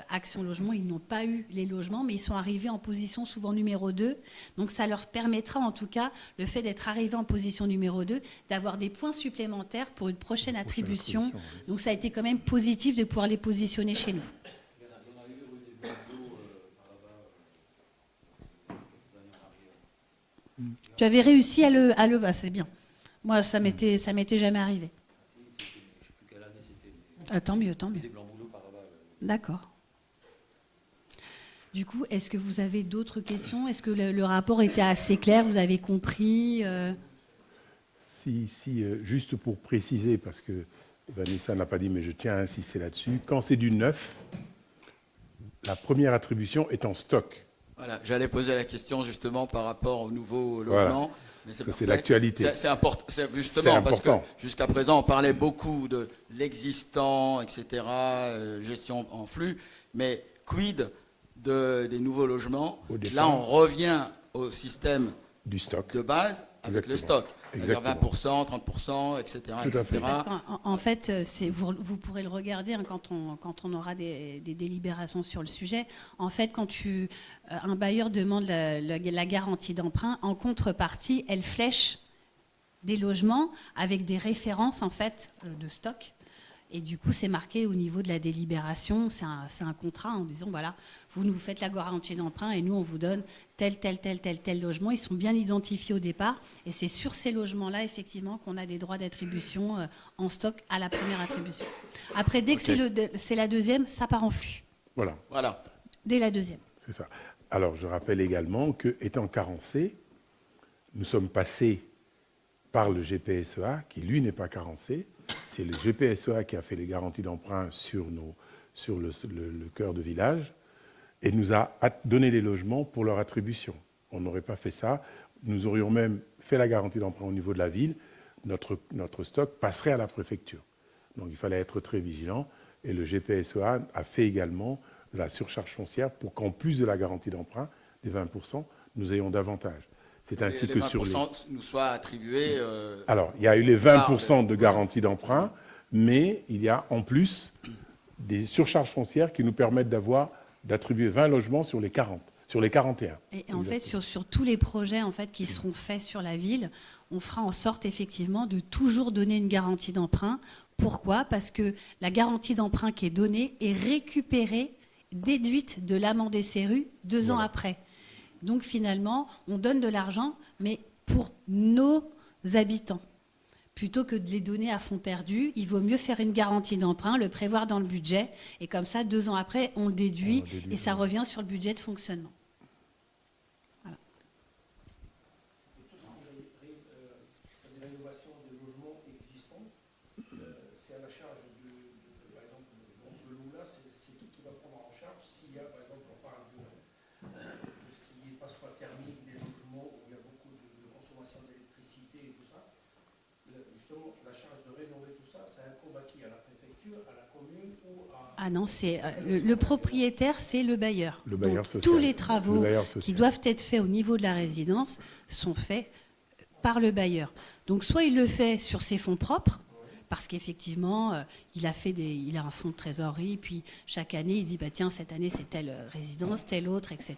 Action Logement, ils n'ont pas eu les logements, mais ils sont arrivés en position souvent numéro 2. Donc, ça leur permettra, en tout cas, le fait d'être arrivés en position numéro 2, d'avoir des points supplémentaires pour une prochaine attribution. Oui. Donc, ça a été quand même positif de pouvoir les positionner chez nous. Tu avais réussi à le bah, c'est bien. Moi, ça m'était jamais arrivé. Ah, tant mieux, tant mieux. D'accord. Du coup, est-ce que vous avez d'autres questions? Est-ce que le rapport était assez clair? Vous avez compris Juste pour préciser, parce que Vanessa n'a pas dit, mais je tiens à insister là-dessus, quand c'est du neuf, la première attribution est en stock. Voilà, j'allais poser la question justement par rapport au nouveau logement. Voilà. Mais Ça, parfait. c'est l'actualité. C'est important, justement, parce que important. jusqu'à présent, on parlait beaucoup de l'existant, etc., gestion en flux, mais quid des nouveaux logements? Au départ. Là, on revient au système Du stock. de base avec Exactement. le stock. C'est-à-dire Exactement. 20%, 30%, etc. Tout à fait. etc. Parce qu'en fait, vous pourrez le regarder hein, quand on aura des délibérations sur le sujet. En fait, quand un bailleur demande la garantie d'emprunt, en contrepartie, elle flèche des logements avec des références en fait de stock. Et du coup, c'est marqué au niveau de la délibération, c'est un contrat en disant, voilà, vous nous faites la garantie d'emprunt et nous, on vous donne tel logement. Ils sont bien identifiés au départ. Et c'est sur ces logements-là, effectivement, qu'on a des droits d'attribution en stock à la première attribution. Après, dès que c'est la deuxième, ça part en flux. Voilà. Dès la deuxième. C'est ça. Alors, je rappelle également que, étant carencé, nous sommes passés par le GPSEA, qui lui n'est pas carencé. C'est le GPSEA qui a fait les garanties d'emprunt sur le cœur de village et nous a donné les logements pour leur attribution. On n'aurait pas fait ça. Nous aurions même fait la garantie d'emprunt au niveau de la ville. Notre stock passerait à la préfecture. Donc il fallait être très vigilant. Et le GPSEA a fait également la surcharge foncière pour qu'en plus de la garantie d'emprunt, des 20%, nous ayons davantage. C'est ainsi que sur les 20% nous soient attribués. Alors, il y a eu les 20% de garantie d'emprunt, mais il y a en plus des surcharges foncières qui nous permettent d'attribuer 20 logements sur les 40, sur les 41. Et en fait, sur tous les projets en fait, qui seront faits sur la ville, on fera en sorte effectivement de toujours donner une garantie d'emprunt. Pourquoi? Parce que la garantie d'emprunt qui est donnée est récupérée, déduite de l'amende SRU 2 ans après. Donc finalement, on donne de l'argent, mais pour nos habitants. Plutôt que de les donner à fonds perdus, il vaut mieux faire une garantie d'emprunt, le prévoir dans le budget, et comme ça, 2 ans après, on le déduit, et ça revient sur le budget de fonctionnement. Voilà. La rénovation des logements existants, c'est à la charge par exemple, dans ce lot-là, c'est qui va prendre en charge s'il y a, par exemple, on parle de ce qui est passoire thermique, des logements où il y a beaucoup de consommation d'électricité et tout ça. Justement, la charge de rénover tout ça, ça incombe à qui? À la préfecture, à la commune ou à... Ah non, c'est le propriétaire, c'est le bailleur. Le bailleur Donc, social. tous les travaux social. qui doivent être faits au niveau de la résidence sont faits par le bailleur. Donc soit il le fait sur ses fonds propres, parce qu'effectivement, il a un fonds de trésorerie, puis chaque année, il dit, bah, tiens, cette année, c'est telle résidence, telle autre, etc.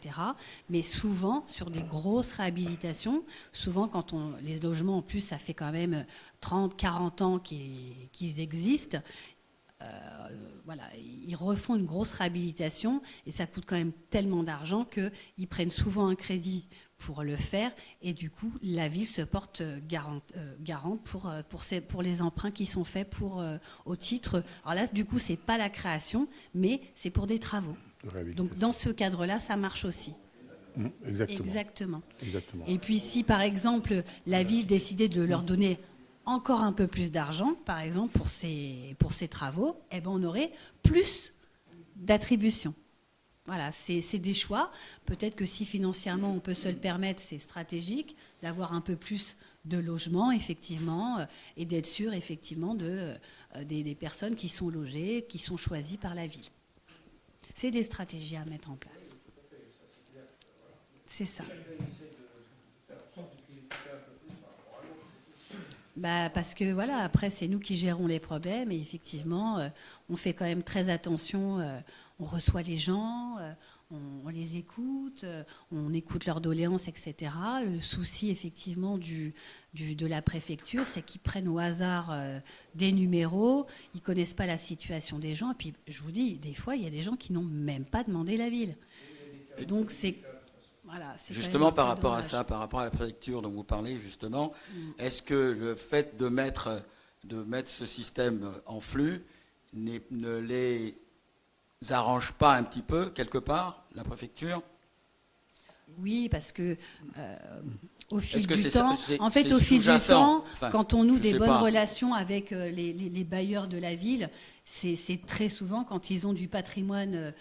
Mais souvent, sur des grosses réhabilitations, souvent, quand les logements, en plus, ça fait quand même 30, 40 ans qu'ils existent, voilà, ils refont une grosse réhabilitation, et ça coûte quand même tellement d'argent qu'ils prennent souvent un crédit pour le faire, et du coup, la ville se porte garante pour les emprunts qui sont faits au titre. Alors là, du coup, c'est pas la création, mais c'est pour des travaux. Donc, dans ce cadre-là, ça marche aussi. Exactement. Exactement. Et puis, si par exemple, la ville décidait de leur donner encore un peu plus d'argent, par exemple, pour ces travaux, eh ben, on aurait plus d'attributions. Voilà, c'est des choix. Peut-être que si financièrement on peut se le permettre, c'est stratégique d'avoir un peu plus de logements, effectivement, et d'être sûr, effectivement, des personnes qui sont logées, qui sont choisies par la ville. C'est des stratégies à mettre en place. C'est ça. Parce que voilà, après c'est nous qui gérons les problèmes et effectivement on fait quand même très attention, on reçoit les gens, on les écoute, on écoute leurs doléances, etc. Le souci effectivement de la préfecture, c'est qu'ils prennent au hasard des numéros, ils connaissent pas la situation des gens et puis je vous dis, des fois il y a des gens qui n'ont même pas demandé la ville. Et donc c'est... Voilà, justement, par rapport à ça, par rapport à la préfecture dont vous parlez, justement, est-ce que le fait de mettre ce système en flux ne les arrange pas un petit peu, quelque part, la préfecture? Oui, parce que au fil que du c'est temps, ça, en fait, c'est au fil du sous-jacent. temps, Enfin, quand on noue je des sais bonnes pas. relations avec les bailleurs de la ville, c'est très souvent quand ils ont du patrimoine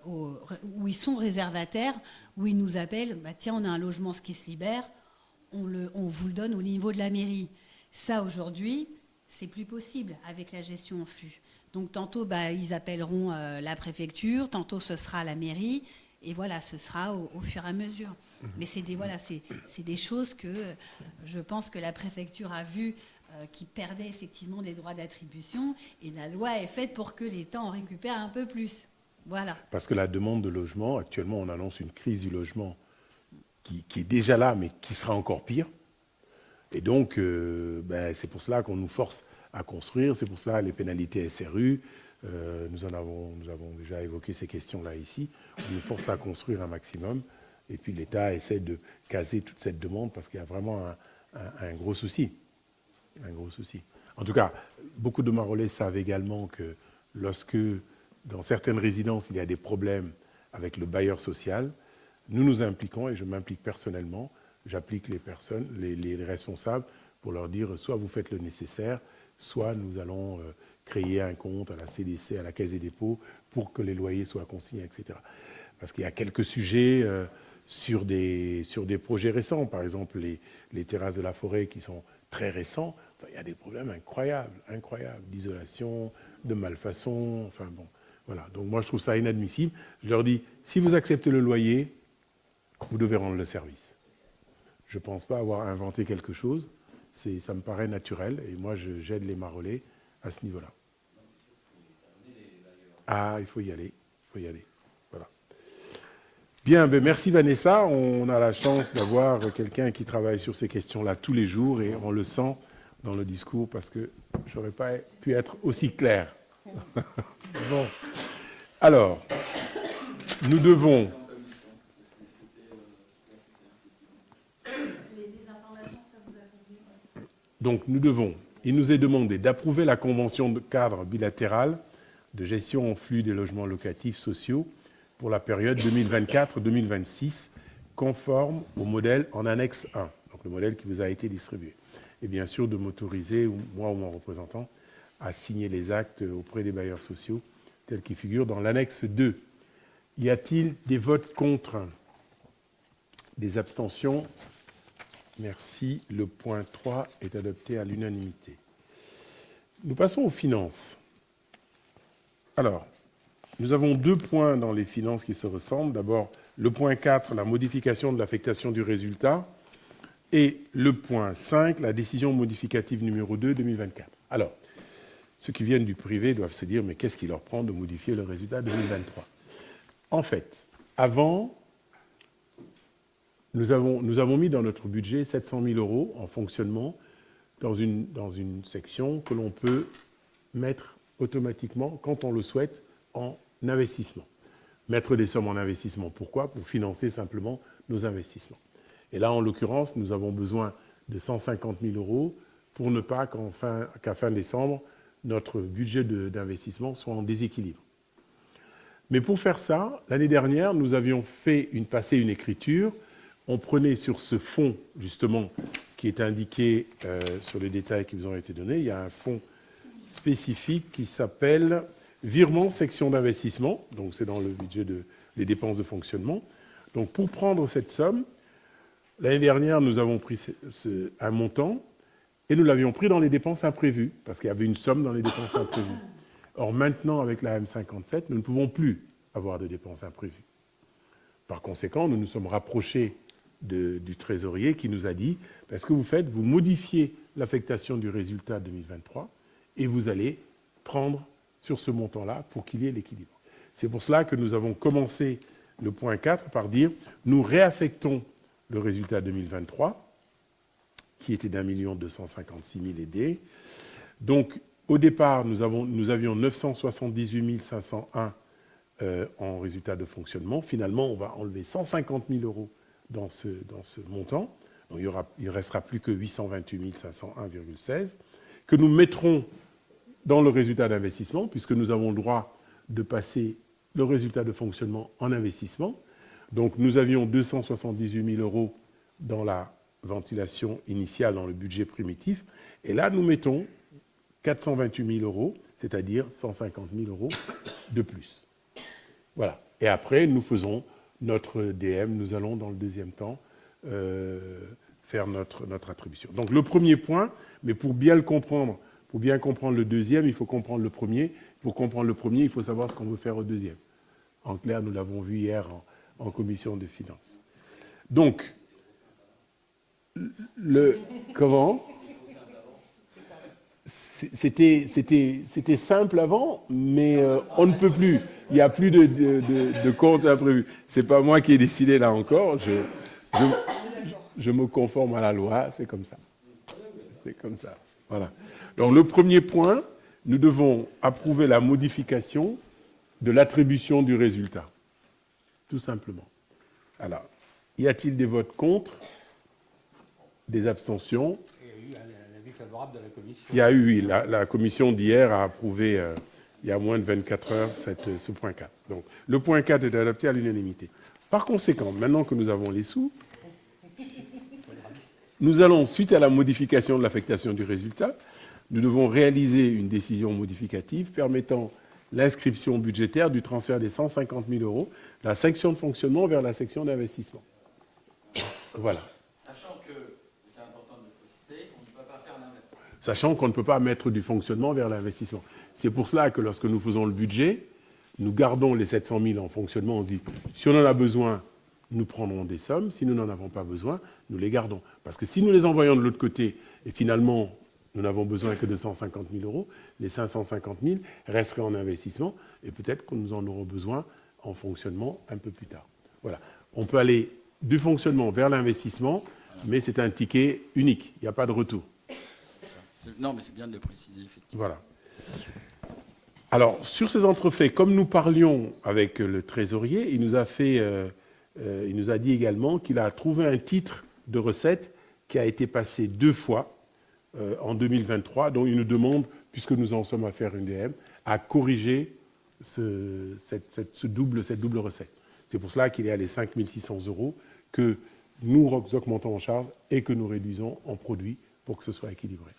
où ils sont réservataires, où ils nous appellent, tiens, on a un logement qui se libère, on vous le donne au niveau de la mairie. Ça, aujourd'hui, c'est plus possible avec la gestion en flux. Donc, tantôt, ils appelleront la préfecture, tantôt, ce sera la mairie, et voilà, ce sera au fur et à mesure. Mais c'est des choses que je pense que la préfecture a vues qui perdaient effectivement des droits d'attribution, et la loi est faite pour que l'État en récupère un peu plus. Voilà. Parce que la demande de logement, actuellement, on annonce une crise du logement qui est déjà là, mais qui sera encore pire. Et donc, c'est pour cela qu'on nous force à construire, c'est pour cela les pénalités SRU. Nous avons déjà évoqué ces questions-là ici. On nous force à construire un maximum. Et puis l'État essaie de caser toute cette demande parce qu'il y a vraiment un gros souci. Un gros souci. En tout cas, beaucoup de Marolais savent également que lorsque, dans certaines résidences, il y a des problèmes avec le bailleur social, nous nous impliquons, et je m'implique personnellement, j'applique les personnes, les responsables, pour leur dire soit vous faites le nécessaire, soit nous allons créer un compte à la CDC, à la Caisse des dépôts, pour que les loyers soient consignés, etc. Parce qu'il y a quelques sujets sur des projets récents, par exemple les terrasses de la forêt qui sont très récents, il y a des problèmes incroyables, d'isolation, de malfaçon, enfin bon, voilà. Donc moi je trouve ça inadmissible. Je leur dis, si vous acceptez le loyer, vous devez rendre le service. Je ne pense pas avoir inventé quelque chose, ça me paraît naturel, et moi j'aide les Marolais à ce niveau-là. Ah, il faut y aller, voilà. Bien, merci Vanessa, on a la chance d'avoir quelqu'un qui travaille sur ces questions-là tous les jours, et on le sent dans le discours, parce que je n'aurais pas pu être aussi clair. Bon. Alors, nous devons... Donc, il nous est demandé d'approuver la convention de cadre bilatérale de gestion en flux des logements locatifs sociaux pour la période 2024-2026, conforme au modèle en annexe 1, donc le modèle qui vous a été distribué. Et bien sûr, de m'autoriser, moi ou mon représentant, à signer les actes auprès des bailleurs sociaux, tels qu'ils figurent dans l'annexe 2. Y a-t-il des votes contre? Des abstentions? Merci. Le point 3 est adopté à l'unanimité. Nous passons aux finances. Alors, nous avons 2 points dans les finances qui se ressemblent. D'abord, le point 4, la modification de l'affectation du résultat, et le point 5, la décision modificative numéro 2 2024. Alors, ceux qui viennent du privé doivent se dire, mais qu'est-ce qui leur prend de modifier le résultat 2023? En fait, avant... Nous avons mis dans notre budget 700 000 € en fonctionnement dans une section que l'on peut mettre automatiquement, quand on le souhaite, en investissement. Mettre des sommes en investissement, pourquoi? Pour financer simplement nos investissements. Et là, en l'occurrence, nous avons besoin de 150 000 € pour ne pas qu'à fin décembre, notre budget d'investissement soit en déséquilibre. Mais pour faire ça, l'année dernière, nous avions passé une écriture. On prenait sur ce fonds, justement, qui est indiqué sur les détails qui vous ont été donnés. Il y a un fonds spécifique qui s'appelle virement section d'investissement. Donc, c'est dans le budget des dépenses de fonctionnement. Donc, pour prendre cette somme, l'année dernière, nous avons pris un montant et nous l'avions pris dans les dépenses imprévues, parce qu'il y avait une somme dans les dépenses imprévues. Or, maintenant, avec la M57, nous ne pouvons plus avoir de dépenses imprévues. Par conséquent, nous nous sommes rapprochés du trésorier qui nous a dit, ce que vous faites, vous modifiez l'affectation du résultat 2023 et vous allez prendre sur ce montant-là pour qu'il y ait l'équilibre. C'est pour cela que nous avons commencé le point 4 par dire, nous réaffectons le résultat 2023, qui était d'1 256 000 aidés. Donc, au départ, nous avions 978 501 en résultat de fonctionnement. Finalement, on va enlever 150 000 euros dans ce montant. Donc, il ne restera plus que 828 501,16 que nous mettrons dans le résultat d'investissement, puisque nous avons le droit de passer le résultat de fonctionnement en investissement. Donc, nous avions 278 000 euros dans la ventilation initiale, dans le budget primitif. Et là, nous mettons 428 000 euros, c'est-à-dire 150 000 euros de plus. Voilà. Et après, nous faisons notre DM. Nous allons, dans le deuxième temps, faire notre attribution. Donc, le premier point, mais pour bien comprendre le deuxième, il faut comprendre le premier. Pour comprendre le premier, il faut savoir ce qu'on veut faire au deuxième. En clair, nous l'avons vu hier en commission des finances. Donc, comment ? C'était simple avant, mais on ne peut plus. Il n'y a plus de compte imprévu. Ce n'est pas moi qui ai décidé là encore. Je me conforme à la loi, c'est comme ça. C'est comme ça. Voilà. Donc le premier point, nous devons approuver la modification de l'attribution du résultat. Tout simplement. Alors, y a-t-il des votes contre ? Des abstentions ? Il y a eu un avis favorable de la commission. Il y a eu, oui, la commission d'hier a approuvé, il y a moins de 24 heures, ce point 4. Donc, le point 4 est adopté à l'unanimité. Par conséquent, maintenant que nous avons les sous, nous allons, suite à la modification de l'affectation du résultat, nous devons réaliser une décision modificative permettant l'inscription budgétaire du transfert des 150 000 euros de la section de fonctionnement vers la section d'investissement. Voilà. Sachant que, c'est important de le préciser, on ne peut pas faire l'inverse. Sachant qu'on ne peut pas mettre du fonctionnement vers l'investissement. C'est pour cela que lorsque nous faisons le budget, nous gardons les 700 000 en fonctionnement. On se dit, si on en a besoin, nous prendrons des sommes. Si nous n'en avons pas besoin, nous les gardons. Parce que si nous les envoyons de l'autre côté, et finalement, nous n'avons besoin que de 150 000 euros, les 550 000 resteraient en investissement, et peut-être que nous en aurons besoin en fonctionnement un peu plus tard. Voilà. On peut aller du fonctionnement vers l'investissement, mais c'est un ticket unique. Il n'y a pas de retour. Non, mais c'est bien de le préciser, effectivement. Voilà. Alors, sur ces entrefaits, comme nous parlions avec le trésorier, il nous a dit également qu'il a trouvé un titre de recette qui a été passé 2 fois en 2023, dont il nous demande, puisque nous en sommes à faire une DM, à corriger cette double recette. C'est pour cela qu'il y a les 5 600 euros que nous augmentons en charge et que nous réduisons en produits pour que ce soit équilibré.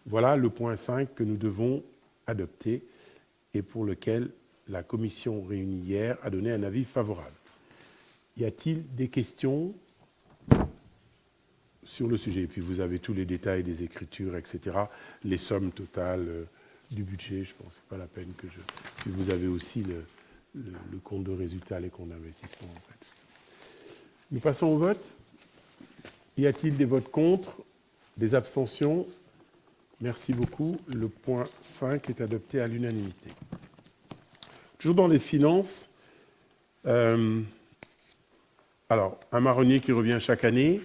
Voilà le point 5 que nous devons adopter et pour lequel la commission réunie hier a donné un avis favorable. Y a-t-il des questions sur le sujet? Et puis vous avez tous les détails des écritures, etc., les sommes totales du budget. Je pense que ce n'est pas la peine que Puis vous avez aussi le compte de résultat, les comptes d'investissement. En fait. Nous passons au vote. Y a-t-il des votes contre? Des abstentions? Merci beaucoup. Le point 5 est adopté à l'unanimité. Toujours dans les finances, alors, un marronnier qui revient chaque année.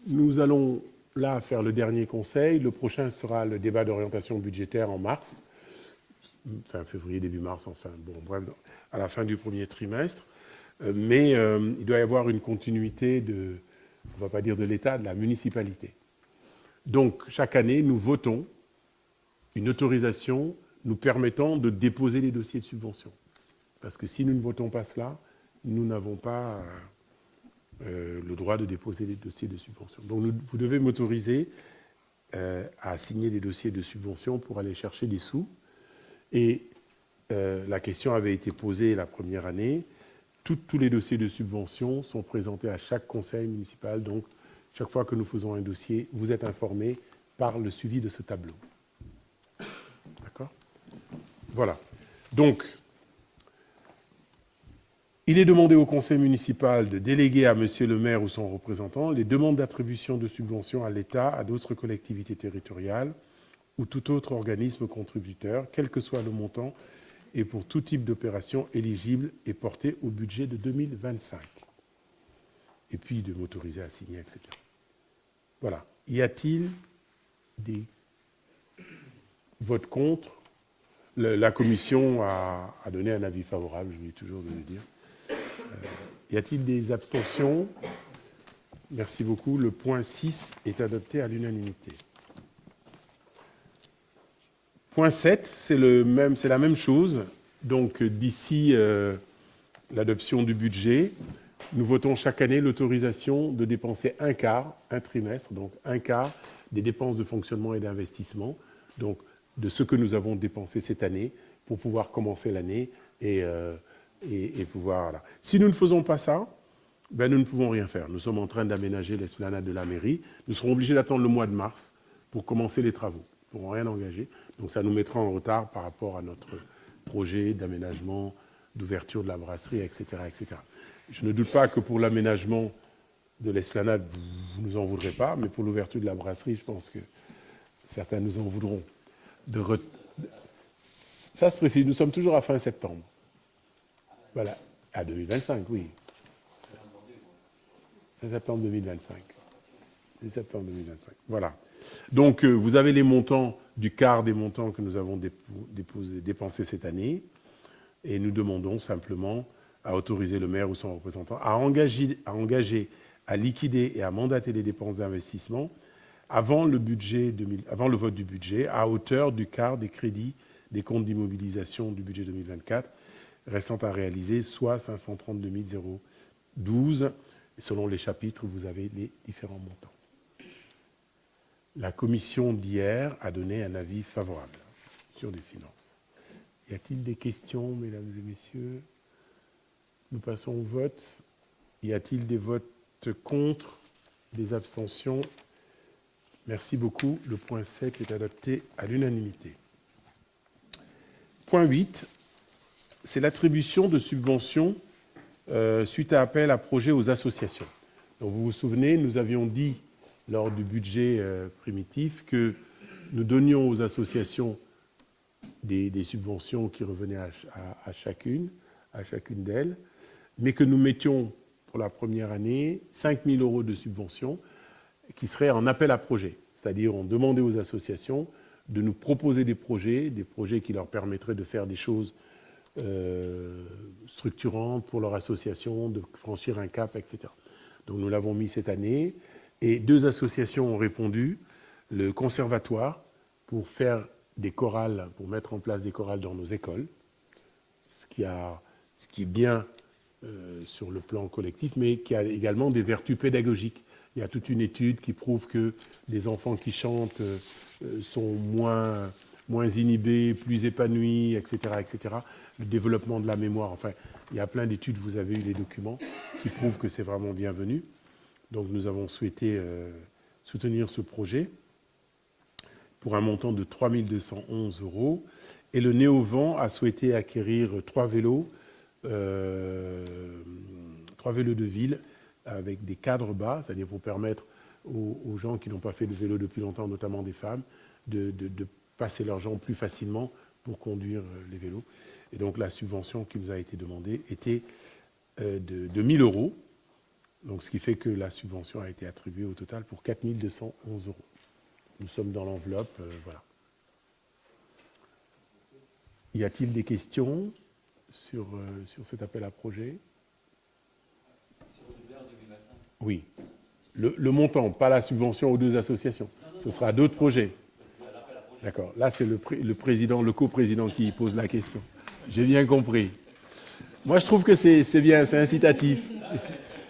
Nous allons là faire le dernier conseil. Le prochain sera le débat d'orientation budgétaire en mars, fin février, début mars, enfin, bon, bref, à la fin du premier trimestre. Mais il doit y avoir une continuité on ne va pas dire de l'État, de la municipalité. Donc, chaque année, nous votons une autorisation nous permettant de déposer les dossiers de subvention. Parce que si nous ne votons pas cela, nous n'avons pas le droit de déposer des dossiers de subvention. Donc vous devez m'autoriser à signer des dossiers de subvention pour aller chercher des sous. Et la question avait été posée la première année. Tous les dossiers de subvention sont présentés à chaque conseil municipal. Donc, chaque fois que nous faisons un dossier, vous êtes informés par le suivi de ce tableau. D'accord ? Voilà. Donc, il est demandé au conseil municipal de déléguer à monsieur le maire ou son représentant les demandes d'attribution de subventions à l'État, à d'autres collectivités territoriales ou tout autre organisme contributeur, quel que soit le montant, et pour tout type d'opération éligible et portée au budget de 2025. Et puis de m'autoriser à signer, etc. Voilà. Y a-t-il des votes contre ? La commission a donné un avis favorable, je vais toujours le dire. Y a-t-il des abstentions ? Merci beaucoup. Le point 6 est adopté à l'unanimité. Point 7, c'est la même chose. Donc, d'ici l'adoption du budget, nous votons chaque année l'autorisation de dépenser un quart, un trimestre, donc un quart des dépenses de fonctionnement et d'investissement, donc de ce que nous avons dépensé cette année pour pouvoir commencer l'année et pouvoir... Voilà. Si nous ne faisons pas ça, nous ne pouvons rien faire. Nous sommes en train d'aménager l'esplanade de la mairie. Nous serons obligés d'attendre le mois de mars pour commencer les travaux. Nous ne pourrons rien engager. Donc ça nous mettra en retard par rapport à notre projet d'aménagement, d'ouverture de la brasserie, etc., etc. Je ne doute pas que pour l'aménagement de l'esplanade, vous ne nous en voudrez pas, mais pour l'ouverture de la brasserie, je pense que certains nous en voudront. Ça se précise, nous sommes toujours à fin septembre. Voilà, à 2025, oui. Fin septembre 2025. 10 septembre 2025, voilà. Donc, vous avez les montants du quart des montants que nous avons dépensés cette année, et nous demandons simplement à autoriser le maire ou son représentant à engager, à liquider et à mandater les dépenses d'investissement avant le vote du budget, à hauteur du quart des crédits des comptes d'immobilisation du budget 2024, restant à réaliser, soit 532 012. Selon les chapitres, vous avez les différents montants. La commission d'hier a donné un avis favorable sur les finances. Y a-t-il des questions, mesdames et messieurs ? Nous passons au vote. Y a-t-il des votes contre, des abstentions ? Merci beaucoup. Le point 7 est adopté à l'unanimité. Point 8, c'est l'attribution de subventions suite à appel à projet aux associations. Donc vous vous souvenez, nous avions dit lors du budget primitif que nous donnions aux associations des subventions qui revenaient à chacune d'elles, mais que nous mettions pour la première année 5 000 € de subventions qui seraient en appel à projet. C'est-à-dire on demandait aux associations de nous proposer des projets qui leur permettraient de faire des choses structurantes pour leur association, de franchir un cap, etc. Donc nous l'avons mis cette année, et 2 associations ont répondu, le conservatoire, pour faire des chorales, pour mettre en place des chorales dans nos écoles, ce qui est bien sur le plan collectif, mais qui a également des vertus pédagogiques. Il y a toute une étude qui prouve que des enfants qui chantent sont moins inhibés, plus épanouis, etc., etc. Le développement de la mémoire, enfin, il y a plein d'études, vous avez eu les documents, qui prouvent que c'est vraiment bienvenu. Donc nous avons souhaité soutenir ce projet pour un montant de 3 211 €. Et le Néovent a souhaité acquérir 3 vélos de ville avec des cadres bas, c'est-à-dire pour permettre aux gens qui n'ont pas fait de vélo depuis longtemps, notamment des femmes, de passer leurs jambes plus facilement pour conduire les vélos. Et donc la subvention qui nous a été demandée était de 1 000 €. Donc, ce qui fait que la subvention a été attribuée au total pour 4 211 €. Nous sommes dans l'enveloppe, voilà. Y a-t-il des questions sur cet appel à projet ? C'est renouvelé en 2025 ? Oui. Le montant, pas la subvention aux 2 associations. Ce sera d'autres projets. D'accord. Là, c'est le coprésident qui pose la question. J'ai bien compris. Moi, je trouve que c'est bien, c'est incitatif.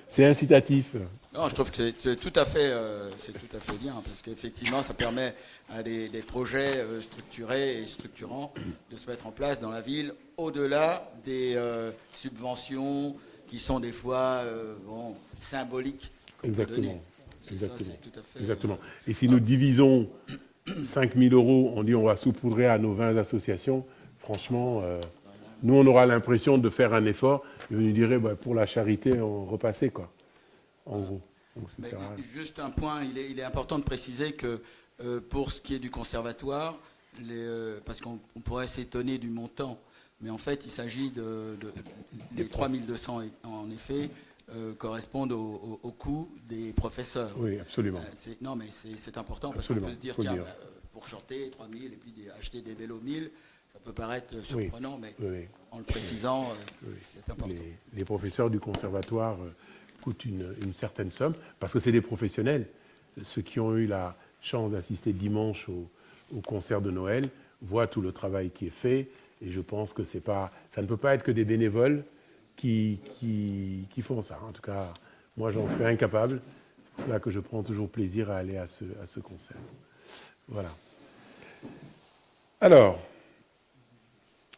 C'est incitatif. Non, je trouve que c'est tout à fait bien, parce qu'effectivement, ça permet à des projets structurés et structurants de se mettre en place dans la ville, au-delà des subventions qui sont des fois symboliques qu'on peut donner. Exactement. C'est Exactement. ça, c'est tout à fait... Exactement. Et si nous divisons 5 000 €, on dit on va saupoudrer à nos 20 associations, franchement, nous, on aura l'impression de faire un effort, et on nous dirait, bah, pour la charité, on repassait, quoi, en gros. Donc, Mais juste un point, il est important de préciser que pour ce qui est du conservatoire, parce qu'on pourrait s'étonner du montant, mais en fait, il s'agit les 3 200, en effet, correspondent au coût des professeurs. Oui, absolument. Non, mais c'est important, parce Absolument, qu'on peut se dire, faut le tiens, dire. pour chanter 3 000 et puis acheter des vélos 1000, ça peut paraître surprenant, mais Oui. en le précisant, c'est important. Les professeurs du conservatoire coûtent une certaine somme, parce que c'est des professionnels. Ceux qui ont eu la chance d'assister dimanche au concert de Noël voient tout le travail qui est fait, et je pense que ça ne peut pas être que des bénévoles qui font ça. En tout cas, moi, j'en serais incapable. C'est pour ça que je prends toujours plaisir à aller à ce concert. Voilà. Alors,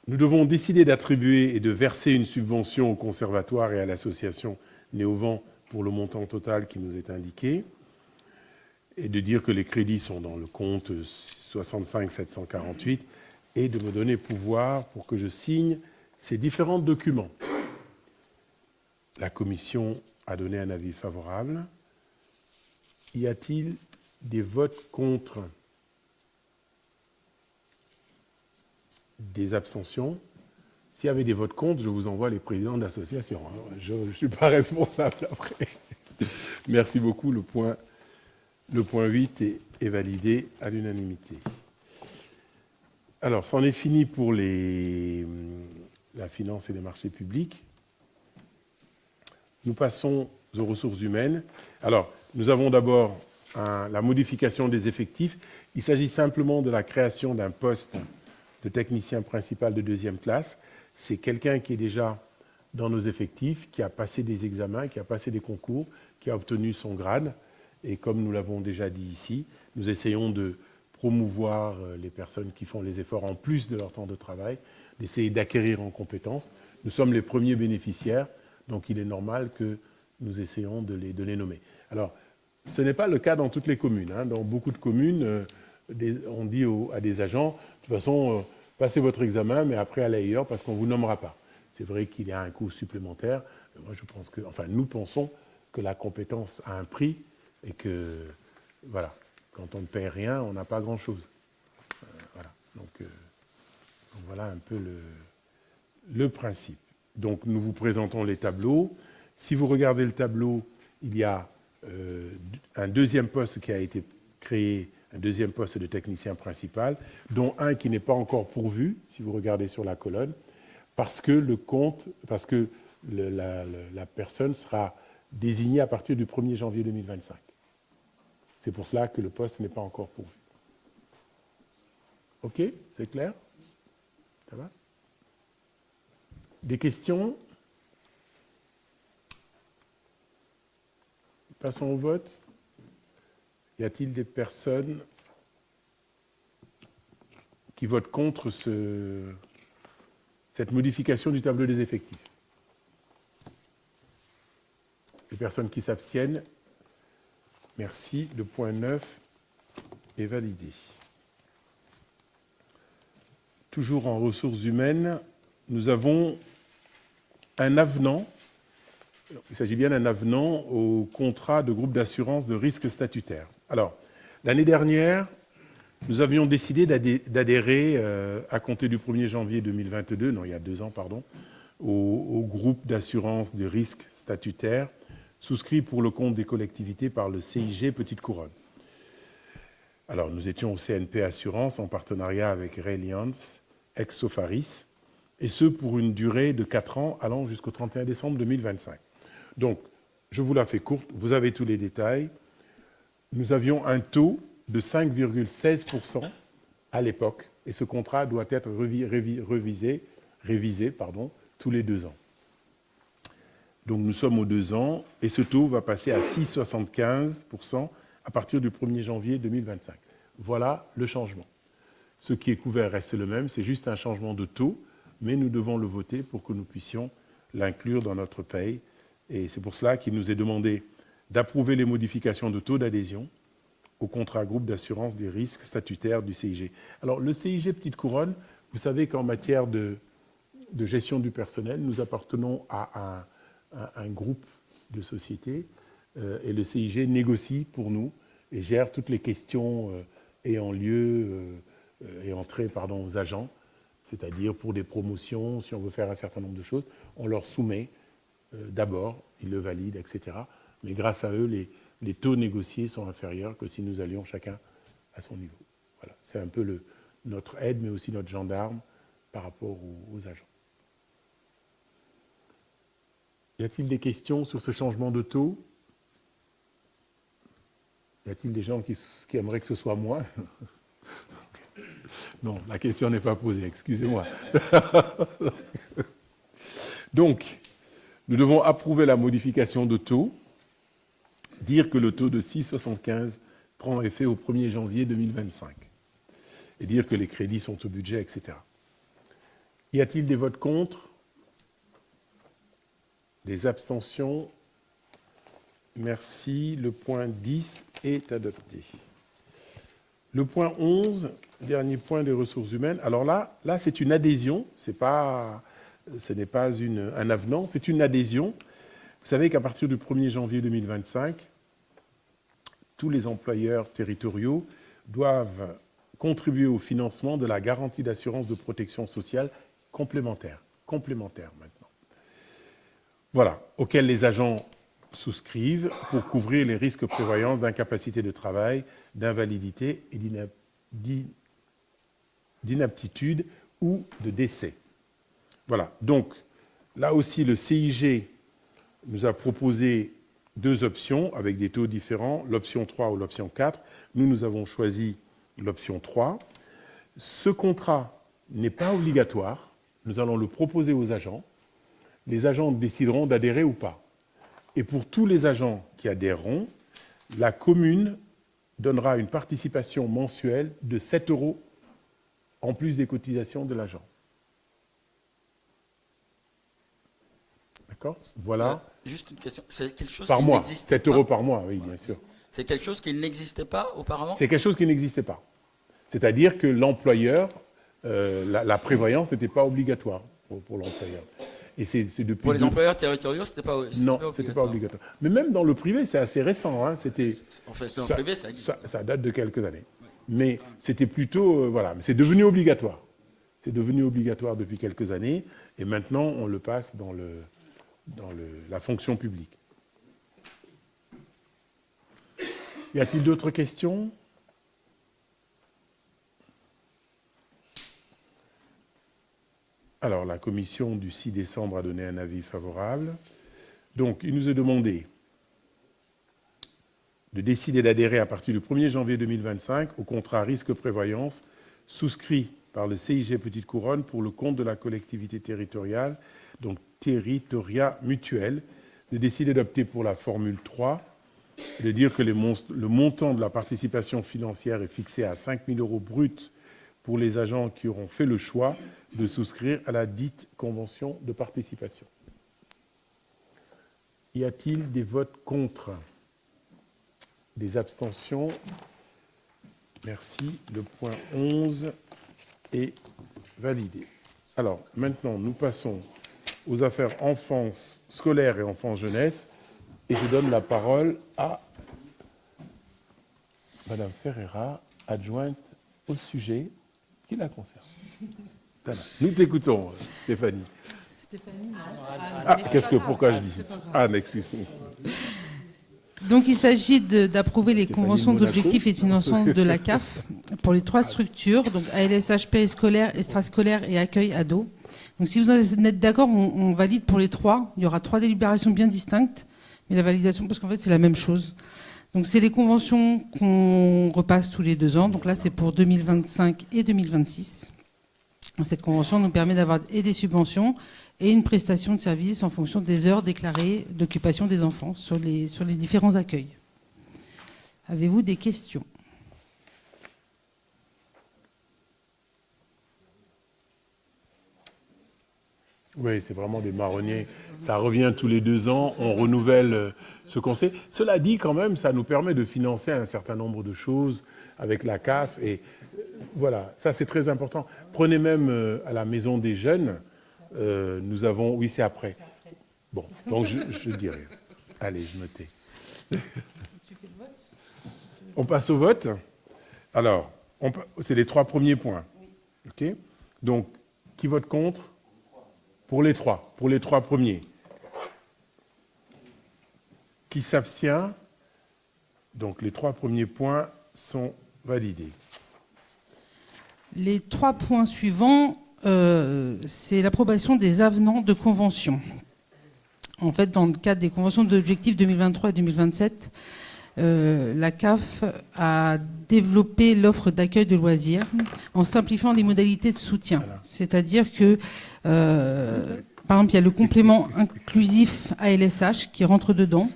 nous devons décider d'attribuer et de verser une subvention au conservatoire et à l'association Néovent pour le montant total qui nous est indiqué, et de dire que les crédits sont dans le compte 65 748, et de me donner pouvoir pour que je signe ces différents documents. La commission a donné un avis favorable. Y a-t-il des votes contre? Des abstentions? S'il y avait des votes contre, je vous envoie les présidents d'association. Je ne suis pas responsable après. Merci beaucoup. Le point 8 est validé à l'unanimité. Alors, c'en est fini pour la finance et les marchés publics. Nous passons aux ressources humaines. Alors, nous avons d'abord la modification des effectifs. Il s'agit simplement de la création d'un poste de technicien principal de 2e classe. C'est quelqu'un qui est déjà dans nos effectifs, qui a passé des examens, qui a passé des concours, qui a obtenu son grade. Et comme nous l'avons déjà dit ici, nous essayons de promouvoir les personnes qui font les efforts en plus de leur temps de travail, d'essayer d'acquérir en compétences. Nous sommes les premiers bénéficiaires, donc il est normal que nous essayons de les nommer. Alors, ce n'est pas le cas dans toutes les communes. Dans beaucoup de communes, on dit à des agents, de toute façon, passez votre examen, mais après allez ailleurs parce qu'on ne vous nommera pas. C'est vrai qu'il y a un coût supplémentaire. Mais moi, je pense nous pensons que la compétence a un prix et que, voilà, quand on ne paie rien, on n'a pas grand-chose. Voilà. Donc, voilà un peu le principe. Donc, nous vous présentons les tableaux. Si vous regardez le tableau, il y a un 2e poste qui a été créé, un 2e poste de technicien principal, dont un qui n'est pas encore pourvu, si vous regardez sur la colonne, parce que la personne sera désignée à partir du 1er janvier 2025. C'est pour cela que le poste n'est pas encore pourvu. OK? C'est clair? Ça va? Des questions? Passons au vote. Y a-t-il des personnes qui votent contre cette modification du tableau des effectifs? Les personnes qui s'abstiennent? Merci. Le point 9 est validé. Toujours en ressources humaines, nous avons un avenant. Il s'agit bien d'un avenant au contrat de groupe d'assurance de risque statutaire. Alors, l'année dernière, nous avions décidé d'adhérer, à compter du 1er janvier 2022, non, il y a 2 ans, pardon, au groupe d'assurance de risque statutaire souscrit pour le compte des collectivités par le CIG Petite Couronne. Alors, nous étions au CNP Assurance en partenariat avec Reliance, ex-Sofaris, et ce pour une durée de 4 ans allant jusqu'au 31 décembre 2025. Donc, je vous la fais courte, vous avez tous les détails. Nous avions un taux de 5,16% à l'époque, et ce contrat doit être révisé tous les 2 ans. Donc nous sommes aux 2 ans et ce taux va passer à 6,75% à partir du 1er janvier 2025. Voilà le changement. Ce qui est couvert reste le même, c'est juste un changement de taux, mais nous devons le voter pour que nous puissions l'inclure dans notre paye. Et c'est pour cela qu'il nous est demandé d'approuver les modifications de taux d'adhésion au contrat groupe d'assurance des risques statutaires du CIG. Alors le CIG Petite Couronne, vous savez qu'en matière de gestion du personnel, nous appartenons à un groupe de sociétés et le CIG négocie pour nous et gère toutes les questions ayant trait aux agents, c'est-à-dire pour des promotions, si on veut faire un certain nombre de choses, on leur soumet d'abord, ils le valident, etc. Mais grâce à eux, les taux négociés sont inférieurs que si nous allions chacun à son niveau. Voilà. C'est un peu notre aide, mais aussi notre gendarme par rapport aux agents. Y a-t-il des questions sur ce changement de taux? Y a-t-il des gens qui aimeraient que ce soit moins? Non, la question n'est pas posée, excusez-moi. Donc, nous devons approuver la modification de taux, dire que le taux de 6,75 prend effet au 1er janvier 2025 et dire que les crédits sont au budget, etc. Y a-t-il des votes contre? Des abstentions? Merci. Le point 10 est adopté. Le point 11, dernier point des ressources humaines. Alors là c'est une adhésion, ce n'est pas un avenant, c'est une adhésion. Vous savez qu'à partir du 1er janvier 2025, tous les employeurs territoriaux doivent contribuer au financement de la garantie d'assurance de protection sociale complémentaire maintenant. Voilà, auquel les agents souscrivent pour couvrir les risques prévoyance d'incapacité de travail, d'invalidité et d'inaptitude ou de décès. Voilà, donc là aussi le CIG nous a proposé 2 options avec des taux différents, l'option 3 ou l'option 4. Nous avons choisi l'option 3. Ce contrat n'est pas obligatoire, nous allons le proposer aux agents. Les agents décideront d'adhérer ou pas. Et pour tous les agents qui adhéreront, la commune donnera une participation mensuelle de 7 € en plus des cotisations de l'agent. D'accord? Voilà. Juste une question. C'est quelque chose Par qui mois. n'existait 7 pas. € par mois, oui, bien sûr. C'est quelque chose qui n'existait pas auparavant? C'est quelque chose qui n'existait pas. C'est-à-dire que l'employeur, la prévoyance n'était pas obligatoire pour l'employeur. Et c'est depuis Pour les employeurs territoriaux, c'était pas Non, ce n'était pas obligatoire. Mais même dans le privé, c'est assez récent. Hein. En fait, dans le privé, ça existe. Ça date de quelques années. Oui. Mais c'était plutôt... voilà, mais c'est devenu obligatoire. C'est devenu obligatoire depuis quelques années. Et maintenant, on le passe dans la fonction publique. Y a-t-il d'autres questions ? Alors, la commission du 6 décembre a donné un avis favorable. Donc, il nous est demandé de décider d'adhérer à partir du 1er janvier 2025 au contrat risque prévoyance souscrit par le CIG Petite Couronne pour le compte de la collectivité territoriale, donc Territoria Mutuelle, de décider d'opter pour la formule 3, de dire que le montant de la participation financière est fixé à 5 000 € bruts pour les agents qui auront fait le choix de souscrire à la dite convention de participation. Y a-t-il des votes contre? Des abstentions? Merci. Le point 11 est validé. Alors, maintenant, nous passons aux affaires enfance scolaire et enfance-jeunesse. Et je donne la parole à Madame Ferreira, adjointe au sujet qui la concerne. Voilà. Nous t'écoutons, Stéphanie. Stéphanie, non. Pourquoi je dis Anne, excuse-moi. Donc, il s'agit d'approuver les conventions d'objectifs et de financement de la CAF pour les 3 structures, donc ALSH périscolaire, extrascolaire et accueil ado. Donc, si vous en êtes d'accord, on valide pour les 3. Il y aura 3 délibérations bien distinctes, mais la validation, parce qu'en fait, c'est la même chose. Donc, c'est les conventions qu'on repasse tous les 2 ans. Donc là, c'est pour 2025 et 2026. Cette convention nous permet d'avoir et des subventions et une prestation de service en fonction des heures déclarées d'occupation des enfants sur les différents accueils. Avez-vous des questions ? Oui, c'est vraiment des marronniers. Ça revient tous les 2 ans, on renouvelle ce conseil. Cela dit, quand même, ça nous permet de financer un certain nombre de choses avec la CAF. Et voilà, ça c'est très important. Prenez même à la Maison des Jeunes, nous avons... Oui, c'est après. Bon, donc je dirai. Allez, je me tais. On passe au vote. Alors, c'est les 3 premiers points. OK ? Donc, qui vote contre ? Pour les 3 premiers. Qui s'abstient ? Donc, les 3 premiers points sont validés. Les 3 points suivants, c'est l'approbation des avenants de convention. En fait, dans le cadre des conventions d'objectifs 2023 et 2027, la CAF a développé l'offre d'accueil de loisirs en simplifiant les modalités de soutien. Voilà. C'est-à-dire que, par exemple, il y a le complément inclusif ALSH qui rentre dedans.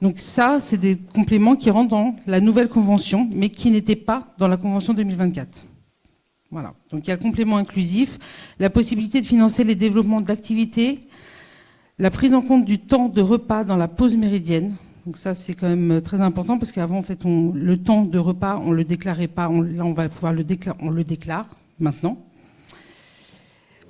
Donc ça, c'est des compléments qui rentrent dans la nouvelle convention, mais qui n'étaient pas dans la convention 2024. Voilà. Donc il y a le complément inclusif, la possibilité de financer les développements d'activités, la prise en compte du temps de repas dans la pause méridienne. Donc ça, c'est quand même très important parce qu'avant, en fait, le temps de repas, on ne le déclarait pas. Là, on va pouvoir le déclarer. On le déclare maintenant.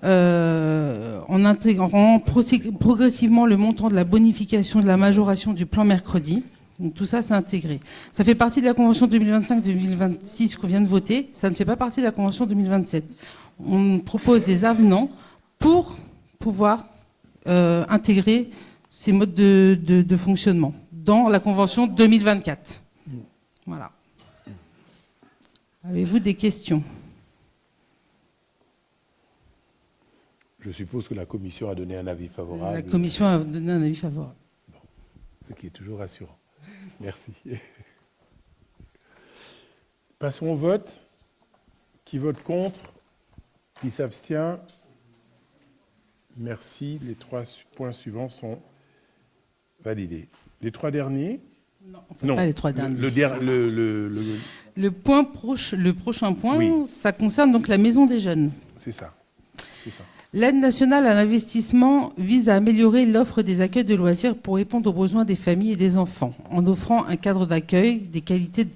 En intégrant progressivement le montant de la bonification de la majoration du plan mercredi. Donc tout ça, c'est intégré. Ça fait partie de la convention 2025-2026 qu'on vient de voter. Ça ne fait pas partie de la convention 2027. On propose des avenants pour pouvoir intégrer ces modes de fonctionnement dans la convention 2024. Voilà. Avez-vous des questions ? Je suppose que la commission a donné un avis favorable. La commission a donné un avis favorable. Bon, ce qui est toujours rassurant. Merci. Passons au vote. Qui vote contre ? Qui s'abstient ? Merci. Les 3 points suivants sont validés. Les 3 derniers ? Non, pas les 3 derniers. Le prochain point, oui. Ça concerne donc la Maison des Jeunes. C'est ça. L'aide nationale à l'investissement vise à améliorer l'offre des accueils de loisirs pour répondre aux besoins des familles et des enfants, en offrant un cadre d'accueil des qualités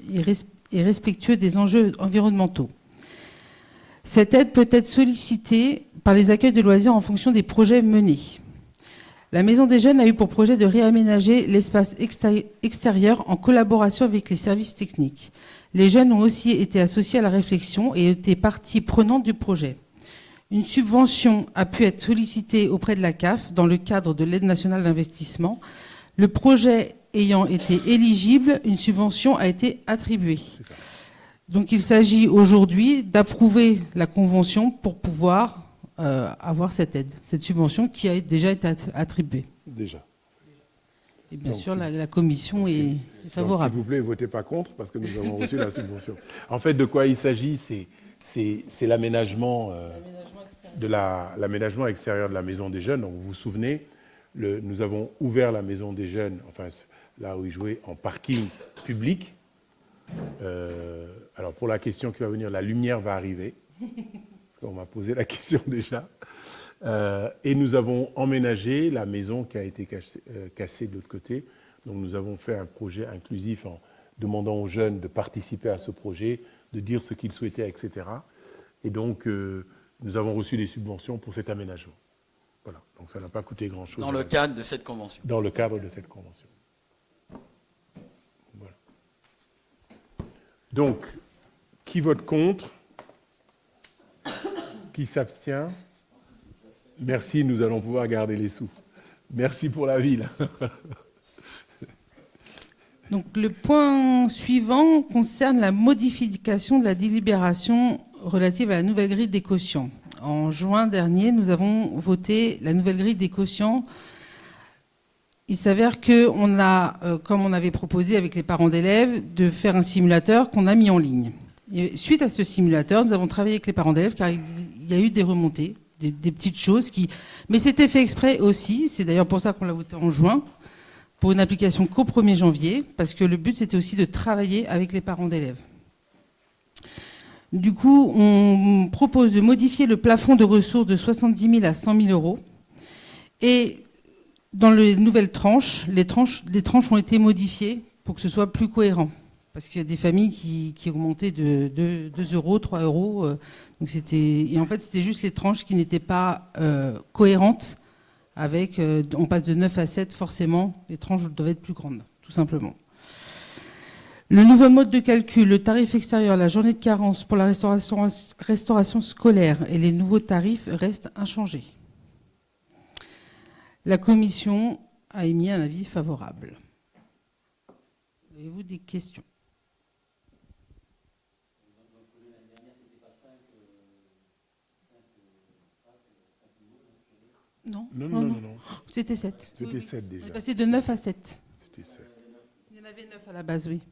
et respectueux des enjeux environnementaux. Cette aide peut être sollicitée par les accueils de loisirs en fonction des projets menés. La Maison des Jeunes a eu pour projet de réaménager l'espace extérieur en collaboration avec les services techniques. Les jeunes ont aussi été associés à la réflexion et été partie prenante du projet. Une subvention a pu être sollicitée auprès de la CAF dans le cadre de l'aide nationale d'investissement. Le projet ayant été éligible, une subvention a été attribuée. Donc il s'agit aujourd'hui d'approuver la convention pour pouvoir avoir cette aide, cette subvention qui a déjà été attribuée. Déjà. Et bien sûr, la commission est favorable. S'il vous plaît, votez pas contre parce que nous avons reçu la subvention. En fait, de quoi il s'agit, c'est l'aménagement l'aménagement extérieur de la Maison des Jeunes. Donc, vous vous souvenez, nous avons ouvert la Maison des Jeunes, enfin là où ils jouaient, en parking public. Alors pour la question qui va venir, la lumière va arriver. On m'a posé la question déjà. Et nous avons emménagé la maison qui a été cassée de l'autre côté. Donc nous avons fait un projet inclusif en demandant aux jeunes de participer à ce projet, de dire ce qu'ils souhaitaient, etc. Et donc nous avons reçu des subventions pour cet aménagement. Voilà. Donc ça n'a pas coûté grand-chose. Dans le cadre de cette convention. Dans le cadre de cette convention. Voilà. Donc, qui vote contre ? Qui s'abstient ? Merci, nous allons pouvoir garder les sous. Merci pour la ville. Donc, le point suivant concerne la modification de la délibération relative à la nouvelle grille des quotients. En juin dernier, nous avons voté la nouvelle grille des quotients. Il s'avère qu'on a, comme on avait proposé avec les parents d'élèves, de faire un simulateur qu'on a mis en ligne. Et suite à ce simulateur, nous avons travaillé avec les parents d'élèves car il y a eu des remontées, des petites choses mais c'était fait exprès aussi. C'est d'ailleurs pour ça qu'on l'a voté en juin, pour une application qu'au 1er janvier, parce que le but c'était aussi de travailler avec les parents d'élèves. Du coup, on propose de modifier le plafond de ressources de 70 000 à 100 000 euros. Et dans les nouvelles tranches, les tranches ont été modifiées pour que ce soit plus cohérent. Parce qu'il y a des familles qui augmentaient de 2 euros, 3 euros. Donc et en fait, c'était juste les tranches qui n'étaient pas cohérentes avec... on passe de 9 à 7, forcément, les tranches doivent être plus grandes, tout simplement. Le nouveau mode de calcul, le tarif extérieur, la journée de carence pour la restauration scolaire et les nouveaux tarifs restent inchangés. La commission a émis un avis favorable. Avez-vous des questions ? Non. C'était 7. C'était 7 déjà. On est passé de 9 à 7. C'était 7. Il y en avait 9 à la base, oui.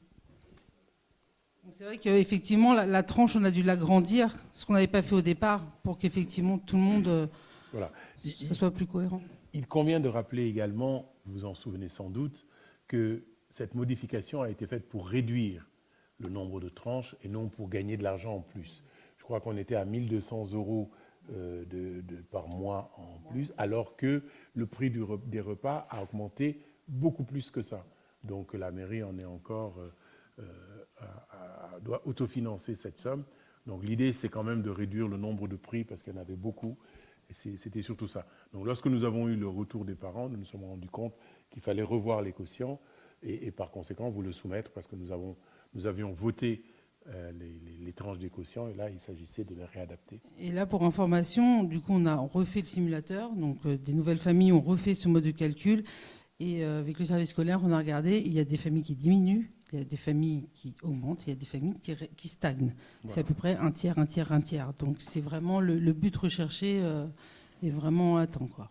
Donc c'est vrai qu'effectivement, la tranche, on a dû l'agrandir, ce qu'on n'avait pas fait au départ, pour qu'effectivement tout le monde Voilà. ça soit plus cohérent. Il convient de rappeler également, vous vous en souvenez sans doute, que cette modification a été faite pour réduire le nombre de tranches et non pour gagner de l'argent en plus. Je crois qu'on était à 1 200 euros par mois en plus, alors que le prix des repas a augmenté beaucoup plus que ça. Donc la mairie en est encore doit autofinancer cette somme. Donc l'idée, c'est quand même de réduire le nombre de prix parce qu'il y en avait beaucoup. Et c'était surtout ça. Donc lorsque nous avons eu le retour des parents, nous nous sommes rendus compte qu'il fallait revoir les quotients et par conséquent vous le soumettre parce que nous avions voté les tranches des quotients et là il s'agissait de les réadapter. Et là, pour information, du coup, on a refait le simulateur. Donc des nouvelles familles ont refait ce mode de calcul. Et avec le service scolaire, on a regardé, il y a des familles qui diminuent, il y a des familles qui augmentent, il y a des familles qui stagnent. Voilà. C'est à peu près un tiers. Donc c'est vraiment le but recherché est vraiment atteint, quoi.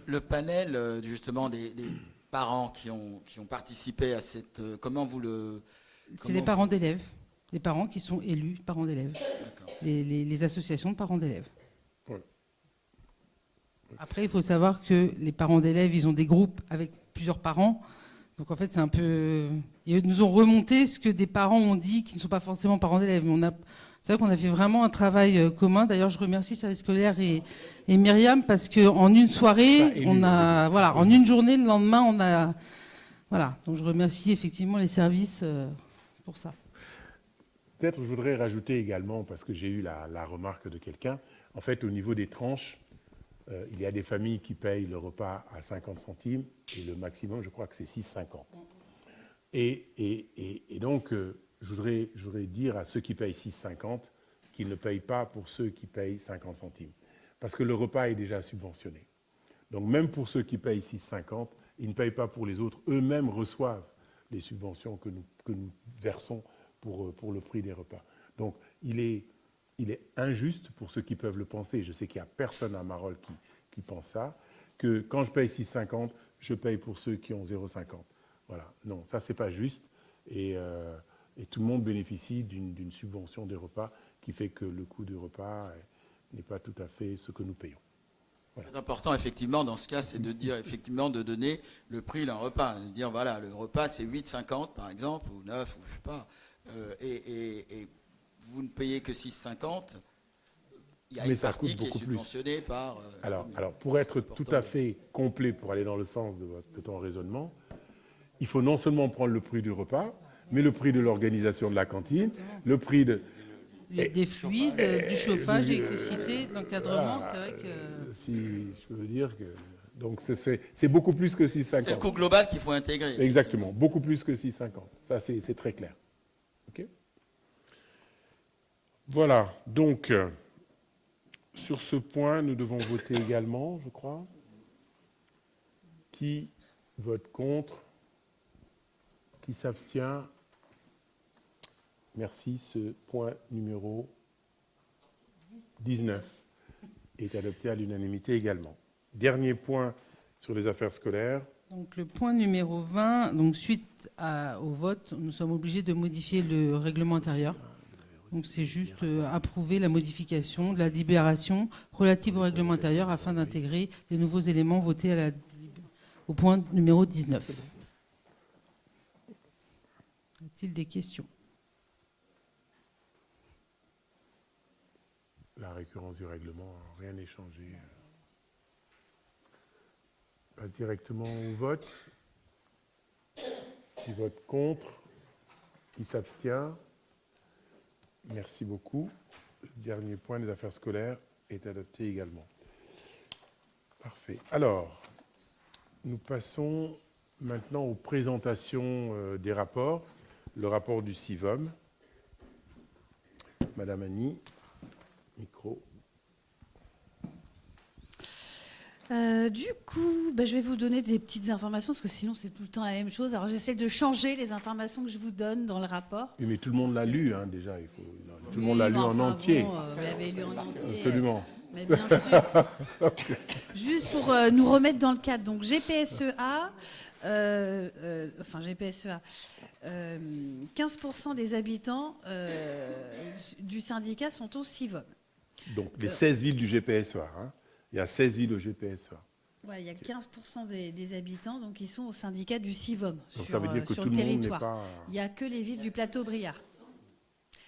Le panel, justement, des parents qui ont participé à cette... comment vous le... C'est les parents d'élèves, les parents qui sont élus parents d'élèves, les associations de parents d'élèves. Ouais. Après, il faut savoir que les parents d'élèves, ils ont des groupes avec plusieurs parents. Donc en fait, c'est un peu... Ils nous ont remonté ce que des parents ont dit qui ne sont pas forcément parents d'élèves. Mais c'est vrai qu'on a fait vraiment un travail commun. D'ailleurs, je remercie Service scolaire et Myriam parce qu'en une soirée, en une journée, le lendemain, on a... Voilà. Donc je remercie effectivement les services pour ça. Peut-être je voudrais rajouter également, parce que j'ai eu la remarque de quelqu'un, en fait, au niveau des tranches, il y a des familles qui payent le repas à 50 centimes et le maximum, je crois que c'est 6,50. Et donc, je voudrais dire à ceux qui payent 6,50 qu'ils ne payent pas pour ceux qui payent 50 centimes. Parce que le repas est déjà subventionné. Donc, même pour ceux qui payent 6,50, ils ne payent pas pour les autres. Eux-mêmes reçoivent les subventions que nous versons pour le prix des repas. Donc, il est injuste pour ceux qui peuvent le penser. Je sais qu'il n'y a personne à Marolles qui pense ça, que quand je paye 6,50, je paye pour ceux qui ont 0,50. Voilà. Non, ça, c'est pas juste. Et tout le monde bénéficie d'une subvention des repas qui fait que le coût du repas n'est pas tout à fait ce que nous payons. Voilà. C'est important, effectivement, dans ce cas, c'est de dire, effectivement, de donner le prix d'un repas. De dire, voilà, le repas, c'est 8,50, par exemple, ou 9, ou je sais pas. Et vous ne payez que 6,50. Il y a une partie qui est subventionnée par... Alors, pour être tout à fait complet, pour aller dans le sens de ton raisonnement, il faut non seulement prendre le prix du repas, mais le prix de l'organisation de la cantine, exactement. Le prix des fluides, du chauffage, de l'électricité, de l'encadrement, c'est vrai que... Si je peux dire que... Donc c'est beaucoup plus que 6,50. C'est le coût global qu'il faut intégrer. Exactement, beaucoup plus que 6,50. Ça, c'est très clair. OK ? Voilà, donc, sur ce point, nous devons voter également, je crois. Qui vote contre ? Qui s'abstient ? Merci, ce point numéro 19 est adopté à l'unanimité également. Dernier point sur les affaires scolaires. Donc le point numéro 20, donc suite au vote, nous sommes obligés de modifier le règlement intérieur. Donc c'est juste approuver la modification de la délibération relative au règlement intérieur afin d'intégrer les nouveaux éléments votés au point numéro 19. Y a-t-il des questions? La récurrence du règlement, rien n'est changé. On passe directement au vote. Qui vote contre? Qui s'abstient? Merci beaucoup. Le dernier point des affaires scolaires est adopté également. Parfait. Alors, nous passons maintenant aux présentations des rapports. Le rapport du CIVOM. Madame Annie, micro. Du coup, je vais vous donner des petites informations, parce que sinon c'est tout le temps la même chose. Alors j'essaie de changer les informations que je vous donne dans le rapport. Oui, mais tout le monde l'a lu, déjà. Tout le monde l'a lu en entier. Bon, vous l'avez lu en entier. Absolument. Mais bien sûr. Juste pour nous remettre dans le cadre. Donc GPSEA, 15% des habitants du syndicat sont au CIVOM. Donc les 16 villes du GPSEA. Il y a 16 villes au GPSEA. Ouais, il y a 15% des habitants donc, qui sont au syndicat du CIVOM Donc sur, ça veut dire que sur tout le le monde n'est territoire. pas... Il n'y a que les villes du plateau Briard.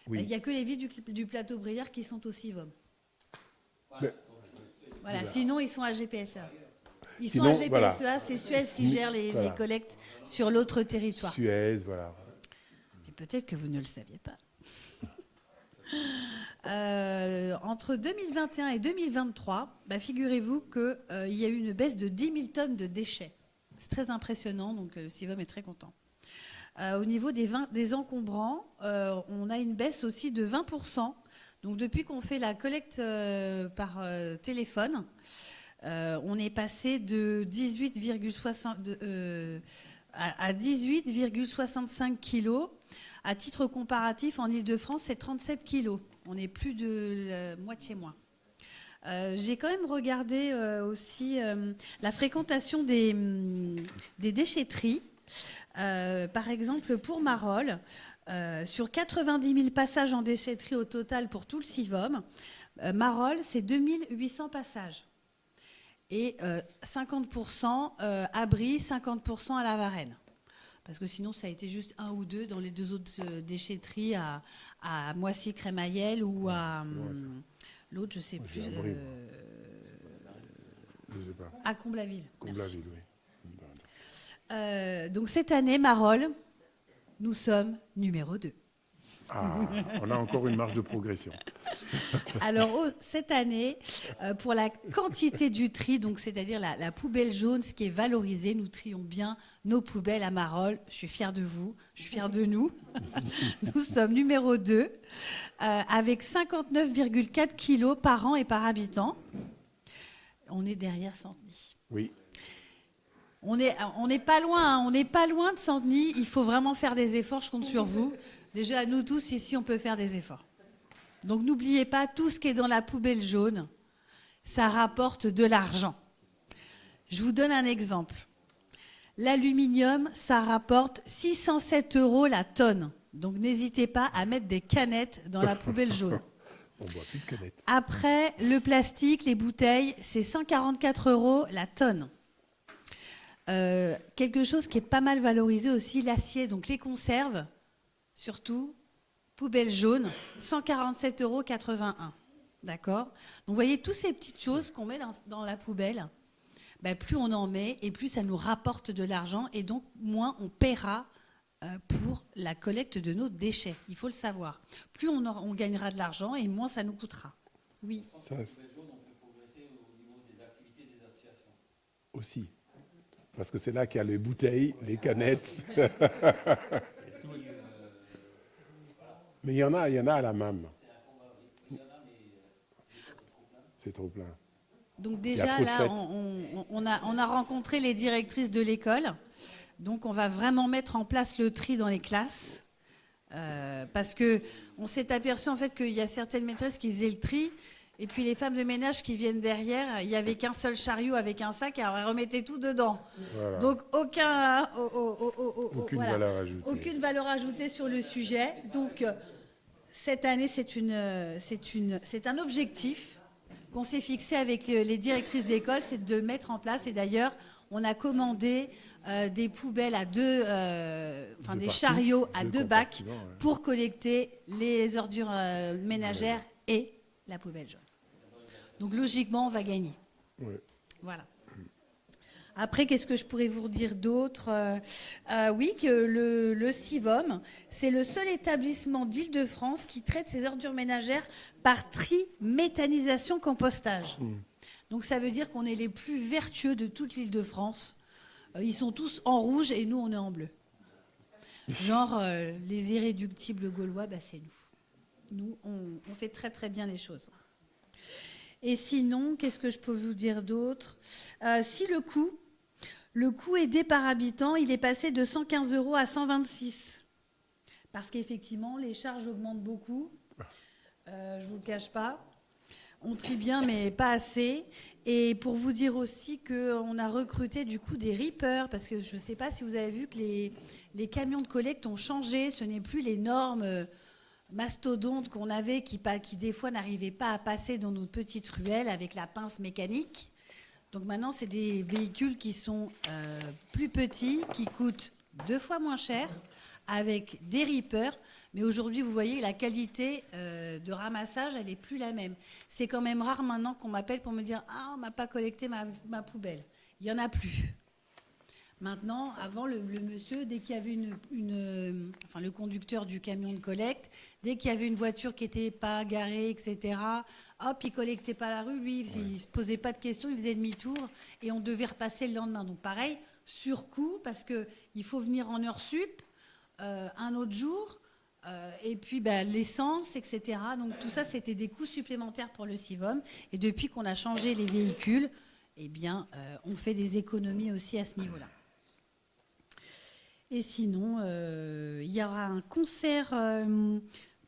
Oui. Il n'y a que les villes du plateau Briard qui sont au CIVOM. Mais- Voilà, sinon ils sont à GPSEA. Ils Sinon, sont à GPSEA, voilà. c'est Suez qui gère les collectes sur l'autre territoire. Suez, voilà. Mais peut-être que vous ne le saviez pas. Entre 2021 et 2023, figurez-vous qu'il y a eu une baisse de 10 000 tonnes de déchets. C'est très impressionnant, donc le CIVOM est très content. Au niveau des encombrants, on a une baisse aussi de 20%. Donc depuis qu'on fait la collecte par téléphone, on est passé de à 18,65 kilos. À titre comparatif, en Ile-de-France, c'est 37 kilos. On est plus de la moitié moins. J'ai quand même regardé aussi la fréquentation des déchetteries. Par exemple, pour Marolles, sur 90 000 passages en déchetterie au total pour tout le CIVOM, Marolles, c'est 2800 passages. Et 50% à Brie, 50% à La Varenne. Parce que sinon, ça a été juste un ou deux dans les deux autres déchetteries à Moissy-Crémaillel ou à l'autre, je ne sais plus. Je sais pas. À Comblaville. Comblaville, oui. Donc cette année, Marolles, nous sommes numéro 2. Ah, on a encore une marge de progression. Alors, cette année, pour la quantité du tri, donc c'est-à-dire la poubelle jaune, ce qui est valorisé, nous trions bien nos poubelles à Marolles. Je suis fière de vous, je suis fière de nous. Nous sommes numéro 2, avec 59,4 kilos par an et par habitant. On est derrière Centeny. Oui. On n'est pas loin, on n'est pas loin de Centeny. Il faut vraiment faire des efforts, je compte sur vous. Déjà, nous tous ici, on peut faire des efforts. Donc n'oubliez pas, tout ce qui est dans la poubelle jaune, ça rapporte de l'argent. Je vous donne un exemple. L'aluminium, ça rapporte 607 € la tonne. Donc n'hésitez pas à mettre des canettes dans la poubelle jaune. On boit plus de canettes. Après, le plastique, les bouteilles, c'est 144 € la tonne. Quelque chose qui est pas mal valorisé aussi, l'acier, donc les conserves, surtout, poubelle jaune, 147,81 €. D'accord? Donc, vous voyez, toutes ces petites choses qu'on met dans la poubelle, plus on en met et plus ça nous rapporte de l'argent et donc moins on paiera pour la collecte de nos déchets. Il faut le savoir. Plus on gagnera de l'argent et moins ça nous coûtera. Oui. Ça, on peut progresser au niveau des activités des associations. Aussi. Parce que c'est là qu'il y a les bouteilles, les canettes. Mais il y en a à la MAM. C'est trop plein. Donc déjà, là, on a rencontré les directrices de l'école. Donc on va vraiment mettre en place le tri dans les classes. Parce qu'on s'est aperçu en fait qu'il y a certaines maîtresses qui faisaient le tri. Et puis les femmes de ménage qui viennent derrière, il n'y avait qu'un seul chariot avec un sac et elles remettaient tout dedans. Voilà. Donc aucune valeur ajoutée. Aucune valeur ajoutée sur le sujet. Donc cette année, c'est un objectif qu'on s'est fixé avec les directrices d'école, c'est de mettre en place, et d'ailleurs, on a commandé des poubelles à des chariots à 2 bacs pour collecter les ordures ménagères et la poubelle jaune. Donc logiquement, on va gagner. Ouais. Voilà. Après, qu'est-ce que je pourrais vous dire d'autre? Oui, que le CIVOM, c'est le seul établissement d'Île-de-France qui traite ses ordures ménagères par tri-méthanisation-compostage. Donc ça veut dire qu'on est les plus vertueux de toute l'Île-de-France. Ils sont tous en rouge et nous, on est en bleu. Genre, les irréductibles gaulois, bah, c'est nous. Nous, on fait très très bien les choses. Et sinon, qu'est-ce que je peux vous dire d'autre? Si le coût aidé par habitant, il est passé de 115 € à 126. Parce qu'effectivement, les charges augmentent beaucoup. Je ne vous le cache pas. On trie bien, mais pas assez. Et pour vous dire aussi qu'on a recruté du coup des reapers, parce que je ne sais pas si vous avez vu que les camions de collecte ont changé. Ce n'est plus les normes mastodontes qu'on avait qui des fois n'arrivaient pas à passer dans nos petites ruelles avec la pince mécanique. Donc maintenant, c'est des véhicules qui sont plus petits, qui coûtent 2 fois moins cher, avec des reapers. Mais aujourd'hui, vous voyez, la qualité de ramassage, elle n'est plus la même. C'est quand même rare maintenant qu'on m'appelle pour me dire « Ah, on ne m'a pas collecté ma poubelle ». Il n'y en a plus. Maintenant, avant, le monsieur, dès qu'il y avait le conducteur du camion de collecte, dès qu'il y avait une voiture qui n'était pas garée, etc., hop, il ne collectait pas la rue, lui, il ne se posait pas de questions, il faisait demi-tour et on devait repasser le lendemain. Donc pareil, surcoût, parce qu'il faut venir en heure sup, un autre jour, et puis l'essence, etc. Donc tout ça, c'était des coûts supplémentaires pour le CIVOM. Et depuis qu'on a changé les véhicules, eh bien, on fait des économies aussi à ce niveau-là. Et sinon, il y aura un concert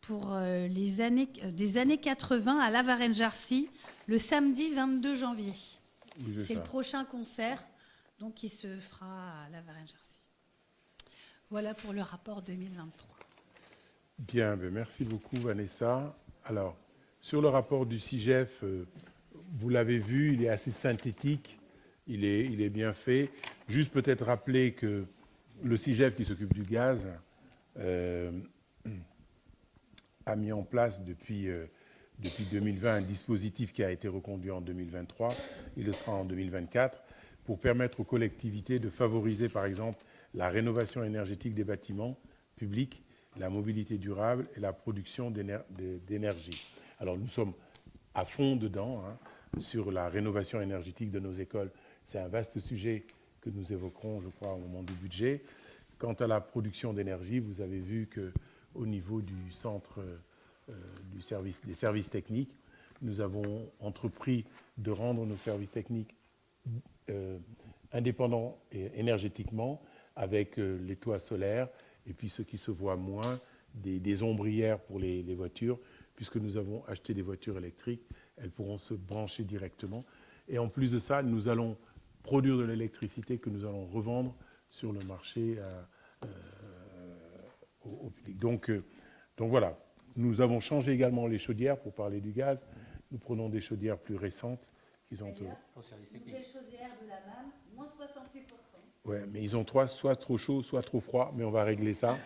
pour des années 80 à La Varenne-Jarcy le samedi 22 janvier. Oui, c'est le prochain concert donc, qui se fera à La Varenne-Jarcy. Voilà pour le rapport 2023. Bien, merci beaucoup Vanessa. Alors, sur le rapport du CIGEF, vous l'avez vu, il est assez synthétique, il est bien fait. Juste peut-être rappeler que le CIGEF qui s'occupe du gaz a mis en place depuis 2020 un dispositif qui a été reconduit en 2023, il le sera en 2024, pour permettre aux collectivités de favoriser par exemple la rénovation énergétique des bâtiments publics, la mobilité durable et la production d'énergie. Alors nous sommes à fond dedans sur la rénovation énergétique de nos écoles. C'est un vaste sujet que nous évoquerons, je crois, au moment du budget. Quant à la production d'énergie, vous avez vu qu'au niveau du centre des services techniques, nous avons entrepris de rendre nos services techniques indépendants énergétiquement avec les toits solaires et puis ce qui se voit moins, des ombrières pour les voitures, puisque nous avons acheté des voitures électriques, elles pourront se brancher directement. Et en plus de ça, nous allons produire de l'électricité que nous allons revendre sur le marché au public. Donc voilà, nous avons changé également les chaudières pour parler du gaz. Nous prenons des chaudières plus récentes. Qui sont Au service technique. Les chaudières de la MAM, moins 68%. Oui, mais ils ont soit trop chaud, soit trop froid, mais on va régler ça.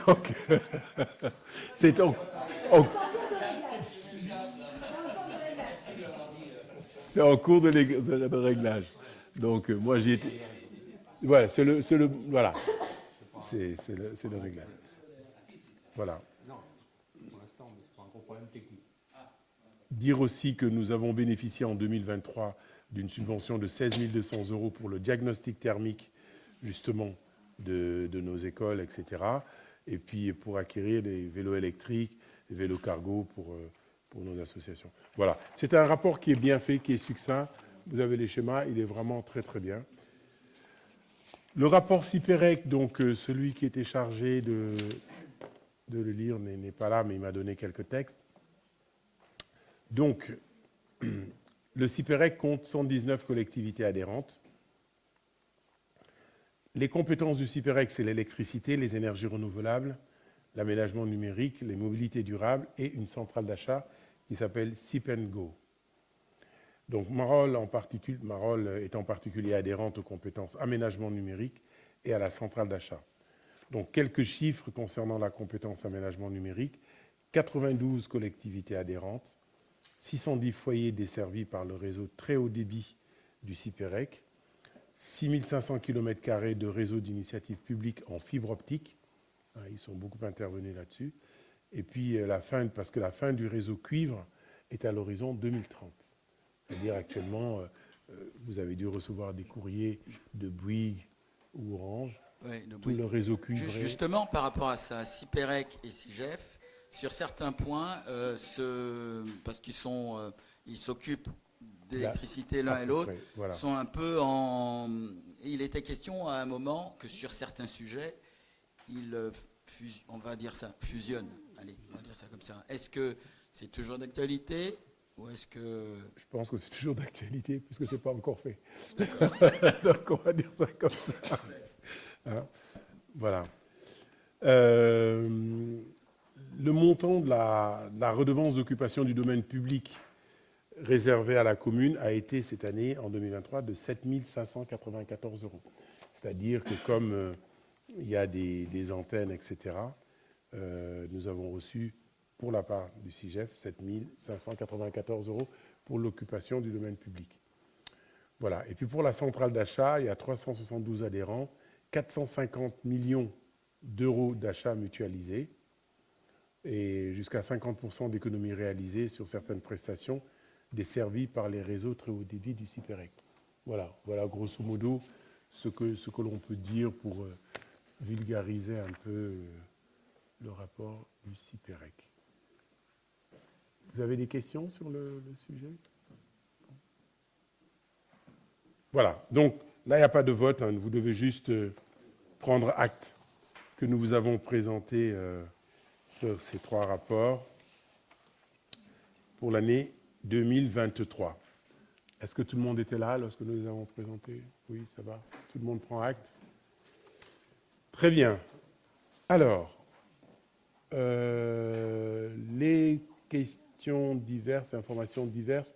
Donc, c'est en cours de réglage. Donc, moi, j'y étais. Voilà, c'est le réglage. Voilà. Non, pour l'instant, mais c'est pas un gros problème technique. Dire aussi que nous avons bénéficié en 2023 d'une subvention de 16 200 € pour le diagnostic thermique, justement, de nos écoles, etc. Et puis pour acquérir des vélos électriques, des vélos cargo pour nos associations. Voilà. C'est un rapport qui est bien fait, qui est succinct. Vous avez les schémas, il est vraiment très très bien. Le rapport CIPEREC, donc celui qui était chargé de le lire n'est pas là, mais il m'a donné quelques textes. Donc, le CIPEREC compte 119 collectivités adhérentes. Les compétences du CIPEREC, c'est l'électricité, les énergies renouvelables, l'aménagement numérique, les mobilités durables et une centrale d'achat qui s'appelle Sip & Go. Donc Marolles est en particulier adhérente aux compétences aménagement numérique et à la centrale d'achat. Donc quelques chiffres concernant la compétence aménagement numérique. 92 collectivités adhérentes, 610 foyers desservis par le réseau très haut débit du CIPEREC, 6500 km² de réseau d'initiatives publiques en fibre optique. Ils sont beaucoup intervenus là-dessus. Et puis parce que la fin du réseau cuivre est à l'horizon 2030. C'est-à-dire actuellement, vous avez dû recevoir des courriers de Bouygues ou Orange. Oui, tout le réseau cuivré. Justement, par rapport à ça, CIPEREC et CIGEF, sur certains points, parce ils s'occupent d'électricité l'un et l'autre, voilà. sont un peu en... Il était question à un moment que sur certains sujets, ils, on va dire ça, fusionnent. Allez, on va dire ça comme ça. Est-ce que c'est toujours d'actualité ou est-ce que... Je pense que c'est toujours d'actualité puisque ce n'est pas encore fait. Donc on va dire ça comme ça. Hein, voilà. Le montant de la redevance d'occupation du domaine public réservée à la commune a été cette année, en 2023, de 7 594 €. C'est-à-dire que comme il y a des antennes, etc., nous avons reçu, pour la part du CIGEF, 7 594 € pour l'occupation du domaine public. Voilà. Et puis pour la centrale d'achat, il y a 372 adhérents, 450 millions d'euros d'achats mutualisés et jusqu'à 50% d'économies réalisées sur certaines prestations desservies par les réseaux très haut débit du CIPEREC. Voilà grosso modo ce que l'on peut dire pour vulgariser un peu le rapport du CIPEREC. Vous avez des questions sur le sujet? Voilà, donc là, il n'y a pas de vote, hein. Vous devez juste prendre acte que nous vous avons présenté sur ces 3 rapports pour l'année 2023. Est-ce que tout le monde était là lorsque nous les avons présentés? Oui, ça va. Tout le monde prend acte? Très bien. Alors, les questions diverses, informations diverses.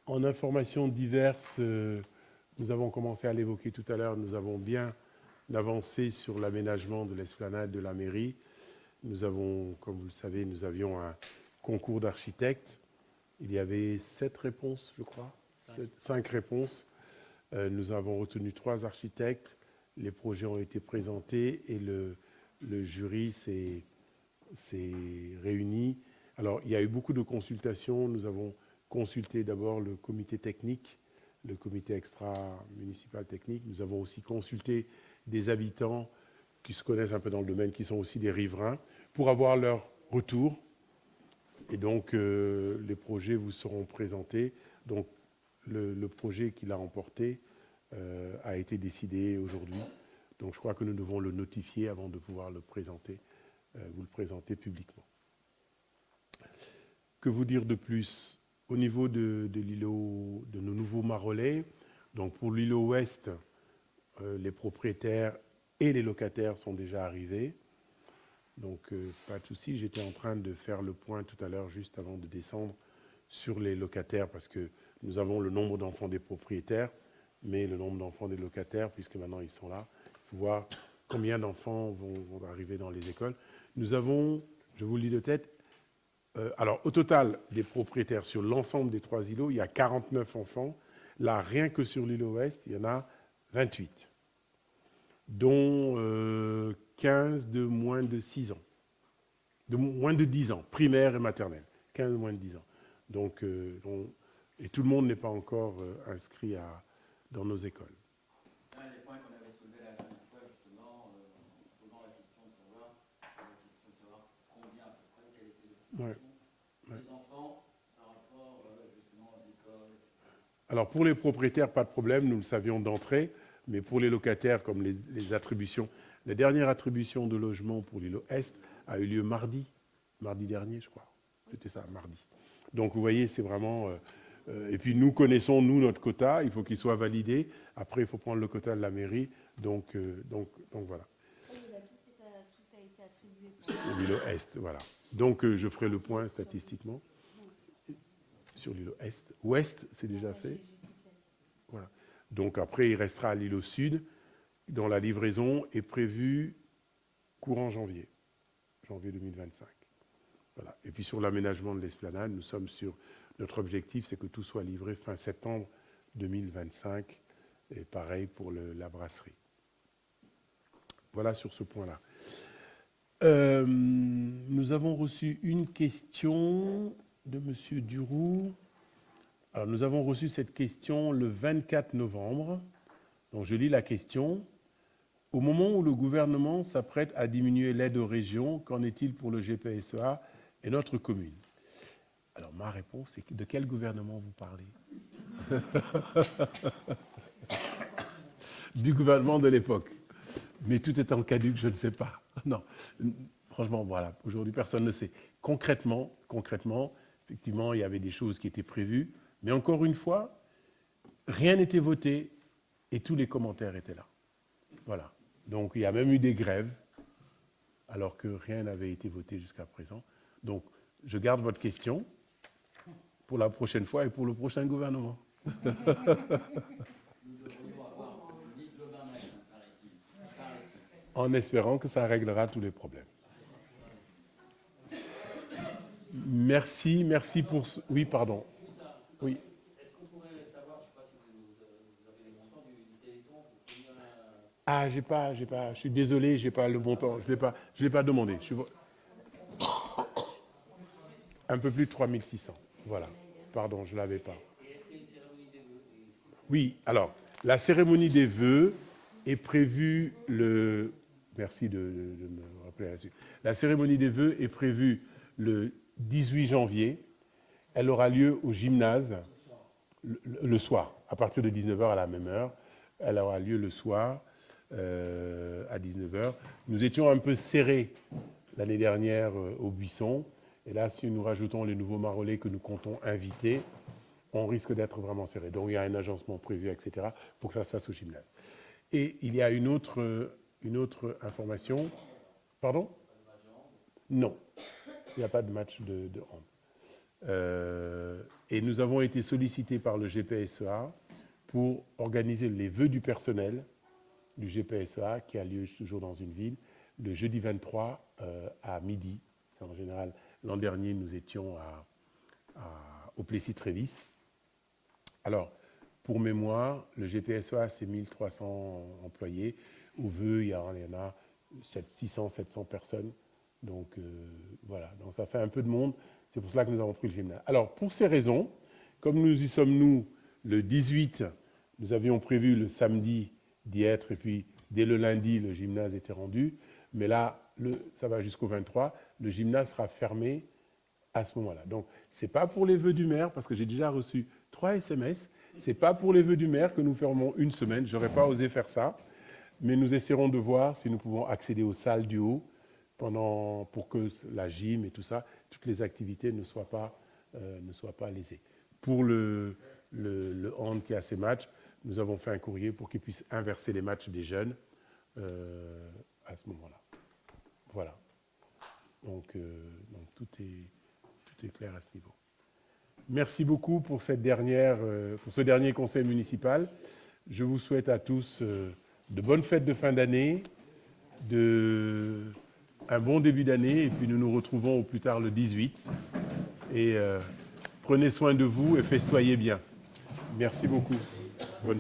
En informations diverses, nous avons commencé à l'évoquer tout à l'heure, nous avons bien avancé sur l'aménagement de l'esplanade de la mairie. Nous avons, comme vous le savez, nous avions un concours d'architectes. Il y avait 7 réponses, je crois. 5 réponses. Nous avons retenu 3 architectes. Les projets ont été présentés et le jury s'est réuni. Alors, il y a eu beaucoup de consultations. Nous avons consulté d'abord le comité technique, le comité extra-municipal technique. Nous avons aussi consulté des habitants qui se connaissent un peu dans le domaine, qui sont aussi des riverains, pour avoir leur retour. Et donc, les projets vous seront présentés. Donc, le projet qu'il a remporté a été décidé aujourd'hui. Donc, je crois que nous devons le notifier avant de pouvoir le présenter, vous le présenter publiquement. Que vous dire de plus? Au niveau de l'îlot, de nos nouveaux Marolais, donc pour l'îlot ouest, les propriétaires et les locataires sont déjà arrivés. Donc, pas de souci. J'étais en train de faire le point tout à l'heure, juste avant de descendre, sur les locataires, parce que nous avons le nombre d'enfants des propriétaires, mais le nombre d'enfants des locataires, puisque maintenant ils sont là. Il faut voir combien d'enfants vont arriver dans les écoles. Nous avons, je vous le dis de tête, alors au total des propriétaires sur l'ensemble des 3 îlots, il y a 49 enfants. Là, rien que sur l'îlot ouest, il y en a 28, dont 15 de moins de 6 ans, de moins de 10 ans, primaire et maternelle, 15 de moins de 10 ans. Donc, et tout le monde n'est pas encore inscrit dans nos écoles. Un des points qu'on avait soulevé la dernière fois, justement, en posant la question de savoir combien à peu près, quelle était l'estimation des enfants par rapport justement aux écoles, etc. Alors pour les propriétaires, pas de problème, nous le savions d'entrée, mais pour les locataires, comme les attributions, la dernière attribution de logement pour l'îlot Est a eu lieu mardi dernier, je crois. C'était ça, mardi. Donc vous voyez, c'est vraiment... et puis nous connaissons, nous, notre quota, il faut qu'il soit validé. Après, il faut prendre le quota de la mairie. Donc voilà. Tout a été attribué Sur l'îlot Est, voilà. Donc, je ferai le point statistiquement sur l'îlot Est. Ouest, c'est déjà fait. Voilà. Donc, après, il restera à l'îlot Sud, dont la livraison est prévue courant janvier 2025. Voilà. Et puis, sur l'aménagement de l'esplanade, nous sommes sur... Notre objectif, c'est que tout soit livré fin septembre 2025, et pareil pour la brasserie. Voilà sur ce point-là. Nous avons reçu une question de M. Duroux. Alors, nous avons reçu cette question le 24 novembre. Donc, je lis la question. Au moment où le gouvernement s'apprête à diminuer l'aide aux régions, qu'en est-il pour le GPSEA et notre commune? Alors, ma réponse, c'est de quel gouvernement vous parlez? Du gouvernement de l'époque. Mais tout est en caduc, je ne sais pas. Non, franchement, voilà. Aujourd'hui, personne ne sait. Concrètement, effectivement, il y avait des choses qui étaient prévues. Mais encore une fois, rien n'était voté et tous les commentaires étaient là. Voilà. Donc, il y a même eu des grèves, alors que rien n'avait été voté jusqu'à présent. Donc, je garde votre question pour la prochaine fois et pour le prochain gouvernement. Nous devrions avoir une liste de 20 mètres, paraît-il. En espérant que ça réglera tous les problèmes. Merci pour... Oui, pardon. Oui. Est-ce qu'on pourrait savoir, je ne sais pas si vous avez les montants du Téléthon pour tenir Ah, j'ai pas, je suis désolé, j'ai pas le montant, je l'ai pas demandé. Un peu plus de 3600, voilà. Pardon, je ne l'avais pas. Et est-ce qu'il y a une cérémonie des vœux? Oui, alors, la cérémonie des vœux est prévue le... Merci de me rappeler là-dessus. La cérémonie des vœux est prévue le 18 janvier. Elle aura lieu au gymnase le soir, à partir de 19h à la même heure. Elle aura lieu le soir à 19h. Nous étions un peu serrés l'année dernière au Buisson. Et là, si nous rajoutons les nouveaux marolais que nous comptons inviter, on risque d'être vraiment serré. Donc, il y a un agencement prévu, etc., pour que ça se fasse au gymnase. Et il y a une autre information. Pardon? Non, il n'y a pas de match de hand. Et nous avons été sollicités par le GPSEA pour organiser les vœux du personnel du GPSEA, qui a lieu toujours dans une ville, le jeudi 23 à midi. En général, l'an dernier, nous étions au Plessis-Trévis. Alors, pour mémoire, le GPSEA, c'est 1300 employés. Au vœu, il y en a 600, 700 personnes. Donc, voilà. Donc, ça fait un peu de monde. C'est pour cela que nous avons pris le gymnase. Alors, pour ces raisons, comme nous y sommes, nous, le 18, nous avions prévu le samedi d'y être. Et puis, dès le lundi, le gymnase était rendu. Mais là, ça va jusqu'au 23. Le gymnase sera fermé à ce moment-là. Donc, ce n'est pas pour les vœux du maire, parce que j'ai déjà reçu 3 SMS. Ce n'est pas pour les vœux du maire que nous fermons une semaine. Je n'aurais pas osé faire ça. Mais nous essaierons de voir si nous pouvons accéder aux salles du haut pour que la gym et tout ça, toutes les activités ne soient pas lésées. Pour le hand qui a ses matchs, nous avons fait un courrier pour qu'ils puissent inverser les matchs des jeunes à ce moment-là. Voilà. Donc tout est clair à ce niveau. Merci beaucoup pour ce dernier conseil municipal. Je vous souhaite à tous de bonnes fêtes de fin d'année, un bon début d'année, et puis nous nous retrouvons au plus tard le 18. Et prenez soin de vous et festoyez bien. Merci beaucoup. Bonne